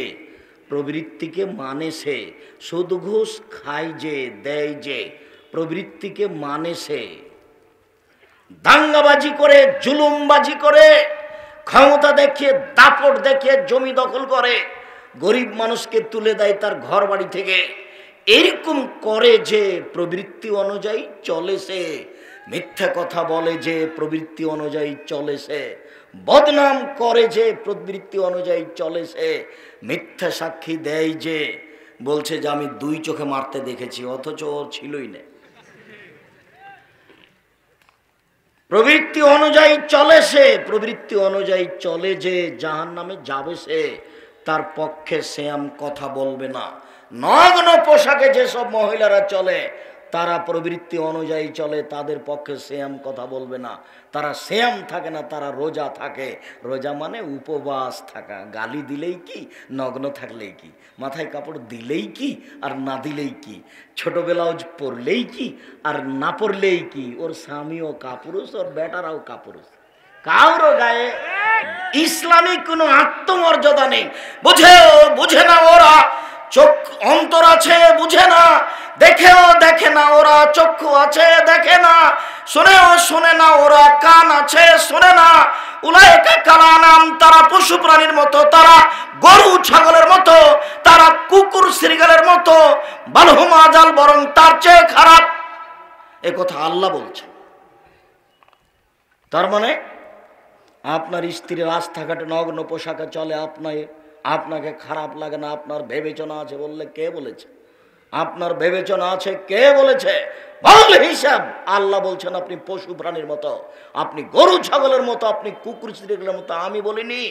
প্রবৃত্তিকে মানে সে। সুদ ঘুষ খায় যে, দেয় যে, প্রবৃত্তিকে মানে সে। দাঙ্গাবাজি করে, জুলুমবাজি করে, ক্ষমতা দেখিয়ে, দাপট দেখিয়ে জমি দখল করে, গরিব মানুষকে তুলে দেয় তার ঘর বাড়ি থেকে, এরকম করে যে, প্রবৃত্তি অনুযায়ী চলে সে। মিথ্যা কথা বলে যে, প্রবৃত্তি অনুযায়ী চলে সে। বদনাম করে যে, প্রবৃত্তি অনুযায়ী চলে সে। মিথ্যা সাক্ষী দেয় যে, বলছে যে আমি 2 চোখে মারতে দেখেছি, অথচ ও ছিলই না। প্রবৃত্তি অনুযায়ী চলে সে, প্রবৃত্তি অনুযায়ী চলে যে, জাহান্নামে যাবে সে। তার পক্ষে শ্যাম কথা বলবে না। নগ্ন পোশাকে যেসব মহিলারা চলে, তারা প্রবৃত্তি অনুযায়ী চলে, তাদের পক্ষে শ্যাম কথা বলবে না। তারা শ্যাম থাকে না, তারা রোজা থাকে। রোজা মানে উপবাস থাকা। গালি দিলেই কি, নগ্ন থাকলেই কি, মাথায় কাপড় দিলেই কি আর না দিলেই কি, ছোট ব্লাউজ পরলেই কি আর না পরলেই কি, ওর স্বামীও কাপুরুষ, ওর বেটারাও কাপুরুষ, কারো গায়ে ইসলামিক কোনো আত্মমর্যাদা নেই। বুঝে না ওরা, চোখ অন্তর আছে বুঝে না, দেখেও দেখে না ওরা, চক্ষু আছে দেখে না, শুনেও শুনে না ওরা, কান আছে শোনে না, উলাইকা কালানাম, তারা পশু প্রাণীর মতো, তারা গরু ছাগলের মতো, তারা কুকুর শৃগালের মতো, বালহুম আযাল, বরং তার চেয়ে খারাপ। এ কথা আল্লাহ বলছেন। তার মানে আপনার স্ত্রী রাস্তাঘাটে নগ্ন পোশাকে চলে, আপনাকে খারাপ লাগে না? আপনার বিবেচনা আছে বললে কে বলেছে? আপনার বিবেচনা আছে কে বলেছে? বল হিসাব। আল্লাহ বলছেন আপনি পশু প্রাণীর মতো, আপনি গরু ছাগলের মতো, আপনি কুকুর শৃগালের মতো। আমি বলিনি,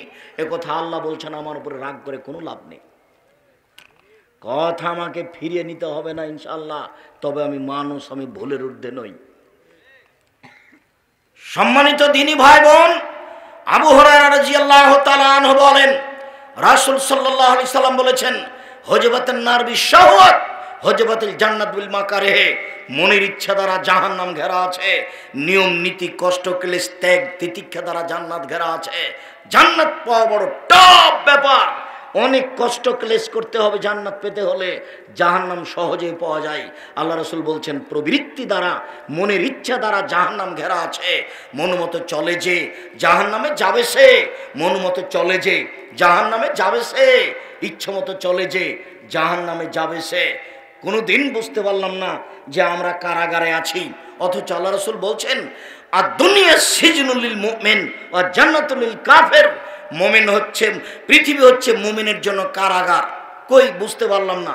এ কথা আল্লাহ বলছেন। আমার উপরে রাগ করে কোনো লাভ নেই। কথা আমাকে ফিরিয়ে নিতে হবে না ইনশাআল্লাহ, তবে আমি মানুষ, আমি ভুলের ঊর্ধ্বে নই। সম্মানিত দ্বীনি ভাই বোন, আবু হুরায়রা রাদিয়াল্লাহু তাআলা আনহু বলেন, রাসূল সাল্লাল্লাহু আলাইহি সাল্লাম বলেছেন, হুজবাতুন নার বিশাহওয়াত হুজবাতুল জান্নাত বিল মাকারিহ। মনের ইচ্ছা দ্বারা জাহান্নাম ঘেরা আছে, নিয়ম নীতি কষ্ট ক্লেশ ত্যাগ তিতিক্ষা দ্বারা জান্নাত ঘেরা আছে। জান্নাত পাওয়া বড় টপ ব্যাপার। অনেক কষ্ট ক্লেশ করতে হবে জান্নাত পেতে হলে, জাহান্নাম সহজেই পাওয়া যায়। আল্লাহ রাসূল বলছেন, প্রবৃত্তি দ্বারা মনের ইচ্ছা দ্বারা জাহান্নাম ঘেরা আছে। মনমতো চলে যে জাহান্নামে যাবে সে, মনমতো চলে যে জাহান্নামে যাবে সে, ইচ্ছা মতো চলে যে জাহান্নামে যাবে সে। কোনো দিন বুঝতে পারলাম না যে আমরা কারাগারে আছি, অথচ আল্লাহ রাসূল বলছেন, আর দুনিয়া সিজনুল লিল মুমিন ওয়া জান্নাতুল লিল কাফির। মুমিন হচ্ছে, পৃথিবী হচ্ছে মুমিনের জন্য কারাগার। কই বুঝতে পারলাম না।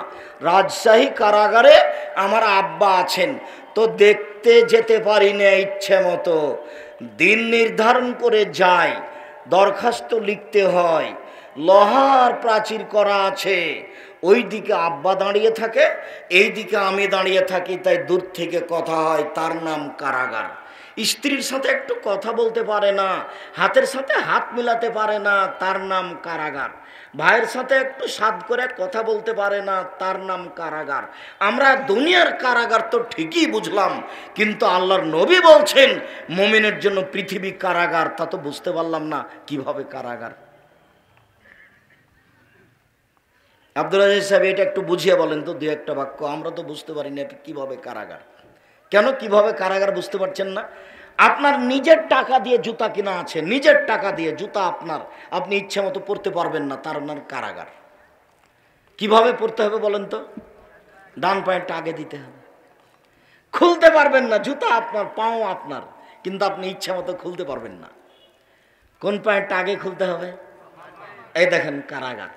রাজশাহী কারাগারে আমার আব্বা আছেন, তো দেখতে যেতে পারি না ইচ্ছে মতো। দিন নির্ধারণ করে যাই, দরখাস্ত লিখতে হয়, লোহার প্রাচীর করা আছে, ওই দিকে আব্বা দাঁড়িয়ে থাকে, এই দিকে আমি দাঁড়িয়ে থাকি, তাই দূর থেকে কথা হয়, তার নাম কারাগার। স্ত্রীর সাথে একটু কথা বলতে পারে না, হাতের সাথে হাত মিলাতে পারে না, তার নাম কারাগার। ভাইয়ের সাথে একটু সাদ করে কথা বলতে পারে না, তার নাম কারাগার। আমরা দুনিয়ার কারাগার তো ঠিকই বুঝলাম, কিন্তু আল্লাহর নবী বলছেন মুমিনের জন্য পৃথিবী কারাগার, তা তো বুঝতে পারলাম না কিভাবে কারাগার। আব্দুল আজিজ সাহেব, এটা একটু বুঝিয়ে বলেন তো, দু একটা বাক্য। আমরা তো বুঝতে পারি না কিভাবে কারাগার। কেন কিভাবে কারাগার বুঝতে পারছেন না? আপনার নিজের টাকা দিয়ে জুতা কিনা আছে, নিজের টাকা দিয়ে জুতা আপনার, আপনি ইচ্ছা মতো পরতে পারবেন না, তার নাম কারাগার। কিভাবে পরতে হবে বলেন তো? ডান পায়েরটা আগে দিতে হবে, খুলতে পারবেন না। জুতা আপনার, পাও আপনার, কিন্তু আপনি ইচ্ছা মতো খুলতে পারবেন না। কোন পায়েরটা আগে খুলতে হবে? এই দেখেন কারাগার।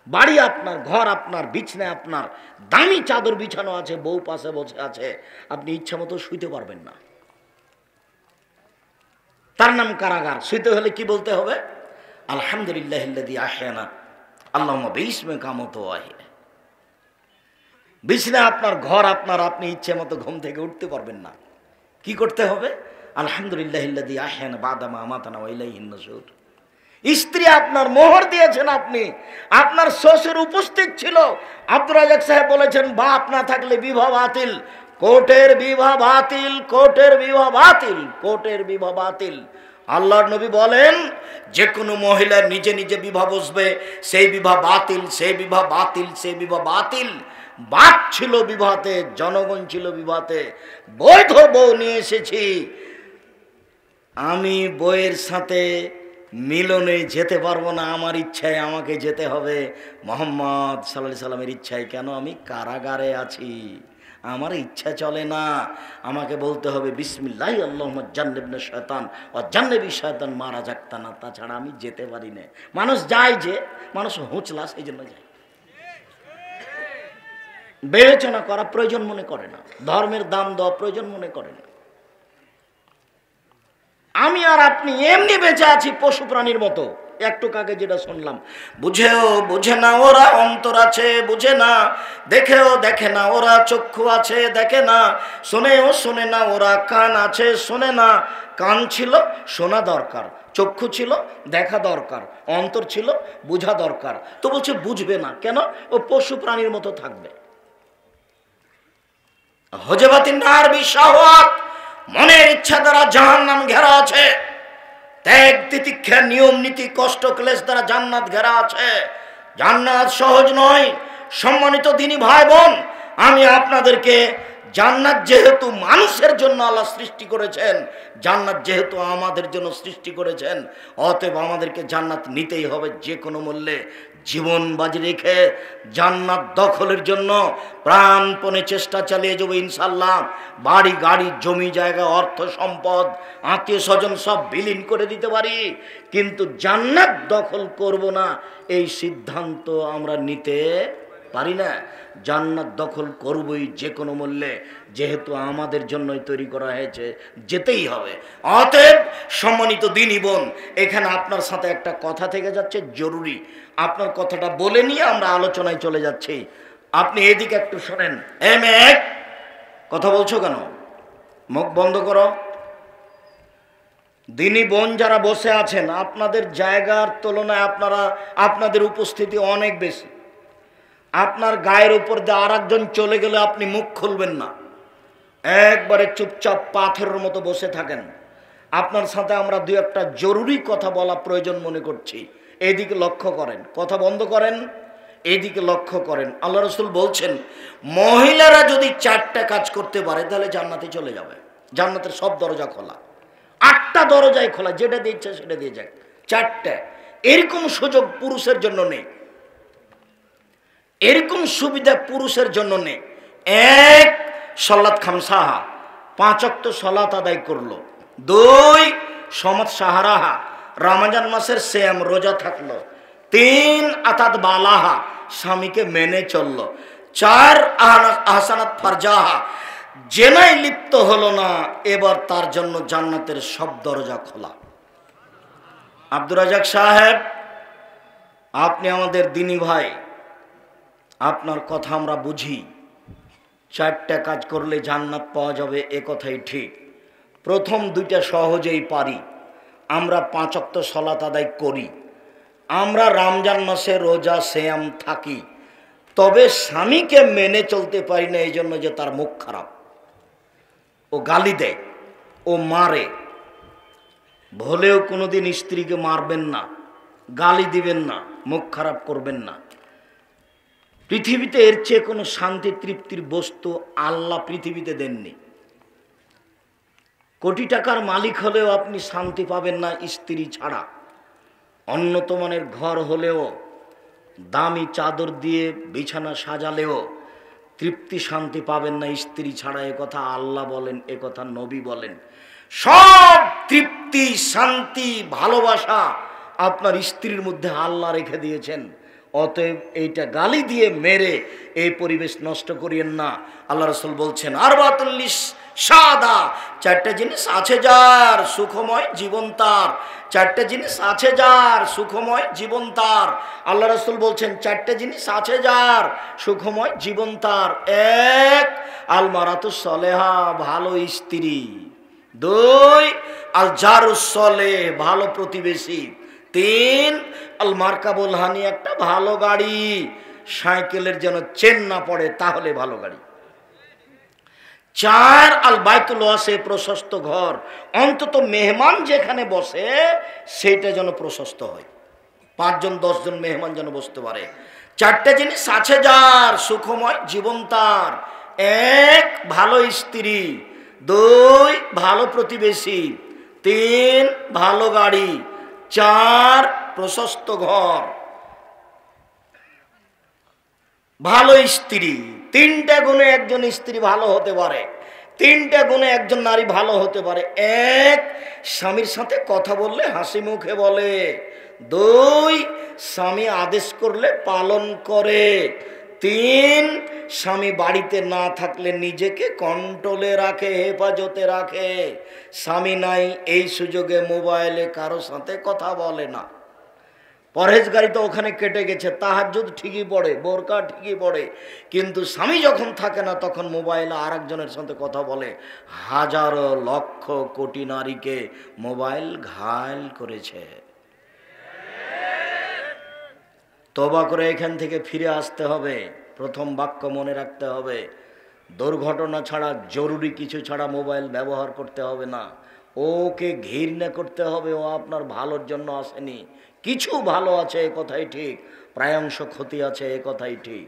বাড়ি আপনার, ঘর আপনার, বিছনা আপনার, দামি চাদর বিছানো আছে, বউ পাশে বসে আছে, আপনি ইচ্ছা মতো শুইতে পারবেন না, তার নাম কারাগার। শুইতে হলে কি বলতে হবে? আলহামদুলিল্লাহিল্লাযী আহয়ানা আল্লাহুম্মা বিইসমিকা আমুতু ওয়া আহয়া। বিছনা আপনার, ঘর আপনার, আপনি ইচ্ছে মতো ঘুম থেকে উঠতে পারবেন না। কি করতে হবে? আলহামদুলিল্লাহিল্লাযী আহয়ানা বা'দা মা আমাতানা ওয়া ইলাইহিন নুশুর। স্ত্রী আপনার, মোহর দিয়েছেন আপনি, আপনার শ্বশুর উপস্থিত ছিল। আব্দুর রাজ্জাক সাহেব বলেছেন, বাপ না থাকলে বিবাহ বাতিল, কোর্টের বিবাহ বাতিল, কোর্টের বিবাহ বাতিল, কোর্টের বিবাহ বাতিল। আল্লাহর নবী বলেন, যে কোনো মহিলা নিজে নিজে বিবাহ বসবে, সেই বিবাহ বাতিল, সেই বিবাহ বাতিল, সেই বিবাহ বাতিল। বাপ ছিল বিবাহতে, জনগণ ছিল বিবাহতে। বৈধ বউ নিয়ে এসেছি, আমি বইয়ের সাথে মিলনে যেতে পারবো না, আমার ইচ্ছায় আমাকে যেতে হবে, মুহাম্মদ সাল্লাল্লাহু আলাইহি সাল্লামের ইচ্ছায়। কেন? আমি কারাগারে আছি, আমার ইচ্ছা চলে না। আমাকে বলতে হবে বিসমিল্লাহ আল্লাহুম্মা জান্নিবনা শায়তান ওয়া জান্নিবি শায়তান মা রাযাকতানা, তাছাড়া আমি যেতে পারি না। মানুষ যায়, যে মানুষ হুঁচলা, সেই জন্য যায়। বিবেচনা করা প্রয়োজন মনে করে না, ধর্মের দাম দেওয়া প্রয়োজন মনে করে না। আমি আর আপনি এমনি বেঁচে আছি পশু প্রাণীর মতো। একটু আগে যেটা শুনলাম, বুঝেও বুঝে না ওরা, অন্তর আছে বুঝে না, দেখেও দেখে না ওরা, চক্ষু আছে দেখে না, শোনেও শোনে না ওরা, কান আছে শোনে না। কান ছিল, শোনা দরকার, চক্ষু ছিল, দেখা দরকার, অন্তর ছিল, বোঝা দরকার। তো বলছে বুঝবে না কেন? ও পশু প্রাণীর মতো থাকবে। হুজবাতুন নার বিশাহওয়াত, মনের ইচ্ছা দ্বারা জাহান্নাম ঘেরা আছে। ত্যাগ তিতিক্ষা নিয়ম নীতি কষ্ট ক্লেশ দ্বারা জান্নাত ঘেরা আছে। জান্নাত সহজ নয়। সম্মানিত দ্বীনি ভাই বোন, আমি আপনাদেরকে জান্নাত যেহেতু মানুষের জন্য আল্লাহ সৃষ্টি করেছেন, জান্নাত যেহেতু আমাদের জন্য সৃষ্টি করেছেন, অতএব আমাদেরকে জান্নাত নিতেই হবে যে কোনো মূল্যে। জীবন বাজি রেখে জান্নাত দখলের জন্য প্রাণপণে চেষ্টা চালিয়ে যাবো ইনশাল্লাহ। বাড়ি গাড়ি জমি জায়গা অর্থ সম্পদ আত্মীয় স্বজন সব বিলীন করে দিতে পারি, কিন্তু জান্নাত দখল করব না এই সিদ্ধান্ত আমরা নিতে পারি না। জান্নাত দখল করবই যে কোনো মূল্যে, যেহেতু আমাদের জন্যই তৈরি করা হয়েছে, যেতেই হবে। অতএব সম্মানিত দিনী বোন, এখানে আপনার সাথে একটা কথা থেকে যাচ্ছে জরুরি, আপনার কথাটা বলে নিয়ে আমরা আলোচনায় চলে যাচ্ছি। আপনি এদিকে একটু শোনেন। মেঘ, কথা বলছো কেন? মুখ বন্ধ করো। দিনী বোন যারা বসে আছেন, আপনাদের জায়গার তুলনায় আপনাদের উপস্থিতি অনেক বেশি। আপনার গায়ের উপর দিয়ে আর একজন চলে গেলে আপনি মুখ খুলবেন না, একবারে চুপচাপ পাথরের মতো বসে থাকেন। আপনার সাথে আমরা দু একটা জরুরি কথা বলা প্রয়োজন মনে করছি। এইদিকে লক্ষ্য করেন, কথা বন্ধ করেন, এইদিকে লক্ষ্য করেন। আল্লাহ রসুল বলছেন, মহিলারা যদি 4টা কাজ করতে পারে তাহলে জান্নাতে চলে যাবে। জান্নাতের সব দরজা খোলা, 8টা দরজায় খোলা, যেটা দিয়ে ইচ্ছা সেটা দিয়ে যাক। 4টা, এরকম সুযোগ পুরুষের জন্য নেই, এরকম সুবিধা পুরুষের জন্য নেই। 1, সলাত খামসাহা, 5 ওয়াক্ত সলাত আদায় করলো। 2, সমাজ সাহারাহা, রমজান মাসের সিয়াম রোজা থাকলো। 3, আতাত বালাহা, স্বামীকে মেনে চললো। 4, আহসানাত ফারজাহা, জেনায় লিপ্ত হলো না, এবার তার জন্য জান্নাতের সব দরজা খোলা। আব্দুর রাজাক সাহেব, আপনি আমাদের দিনী ভাই, আপনার কথা আমরা বুঝি। 4টা কাজ করলে জান্নাত পাওয়া যাবে, এ কথাই ঠিক। প্রথম 2টা সহজেই পারি, আমরা 5 ওয়াক্ত সালাত আদায় করি, আমরা রমজান মাসে রোজা সিয়াম থাকি, তবে স্বামীকে মেনে চলতে পারি না এই জন্য যে তার মুখ খারাপ, ও গালি দেয়, ও মারে। ভুলেও কোনোদিন স্ত্রীকে মারবেন না, গালি দিবেন না, মুখ খারাপ করবেন না। পৃথিবীতে এর চেয়ে কোনো শান্তি তৃপ্তির বস্তু আল্লাহ পৃথিবীতে দেননি। কোটি টাকার মালিক হলেও আপনি শান্তি পাবেন না স্ত্রী ছাড়া। উন্নত মানের ঘর হলেও, দামি চাদর দিয়ে বিছানা সাজালেও তৃপ্তি শান্তি পাবেন না স্ত্রী ছাড়া। এ কথা আল্লাহ বলেন, এ কথা নবী বলেন। সব তৃপ্তি শান্তি ভালোবাসা আপনার স্ত্রীর মধ্যে আল্লাহ রেখে দিয়েছেন। অতএব এইটা গালি দিয়ে মেরে এই পরিবেশ নষ্ট করিয়েন না। আল্লাহ রসুল বলছেন, আরবাতুল্লিস সাদা, 4টা জিনিস আছে যার সুখময় জীবন তার। 4টা জিনিস আছে যার সুখময় জীবন তার। আল্লাহ রসুল বলছেন, 4টা জিনিস আছে যার সুখময় জীবন তার। 1, আল মারাতুস সলেহা, ভালো স্ত্রী। 2, আল জারুস সলে, ভালো প্রতিবেশী। 3, আল মার্কাবুল হানি, একটা ভালো গাড়ি, সাইকেলের যেন চেন না পড়ে তাহলে ভালো গাড়ি। 4, আল বাইতুল ওয়াসে, প্রশস্ত ঘর, অন্তত মেহমান যেখানে বসে সেইটা যেন প্রশস্ত হয়, 5 জন 10 জন মেহমান যেন বসতে পারে। 4টা জিনিস আছে যার সুখময় জীবন তার। 1, ভালো স্ত্রী। 2, ভালো প্রতিবেশী। 3, ভালো গাড়ি। 4, প্রশস্ত ঘর, ভালো স্ত্রী। 3টা গুণে একজন স্ত্রী ভালো হতে পারে, 3টা গুণে একজন নারী ভালো হতে পারে। 1, স্বামীর সাথে কথা বললে হাসি মুখে বলে। 2, স্বামী আদেশ করলে পালন করে। 3, স্বামী বাড়িতে না থাকলে নিজেকে কন্ট্রোলে রাখে, হেফাজতে রাখে। স্বামী নাই এই সুযোগে মোবাইলে কারো সাথে কথা বলে না। পরহেজগারি তো ওখানে কেটে গেছে, তাহাজ্জুদ ঠিকই পড়ে, বোরকা ঠিকই পড়ে, কিন্তু স্বামী যখন থাকে না তখন মোবাইলে আর একজনের সাথে কথা বলে। হাজারো লক্ষ কোটি নারীকে মোবাইল ঘায়েল করেছে। তওবা করে এখান থেকে ফিরে আসতে হবে। প্রথম বাক্য মনে রাখতে হবে, দুর্ঘটনা ছাড়া, জরুরি কিছু ছাড়া মোবাইল ব্যবহার করতে হবে না। ওকে ঘৃণা করতে হবে, ও আপনার ভালোর জন্য আসেনি। কিছু ভালো আছে এ কথাই ঠিক, প্রায়াংশ ক্ষতি আছে এ কথাই ঠিক।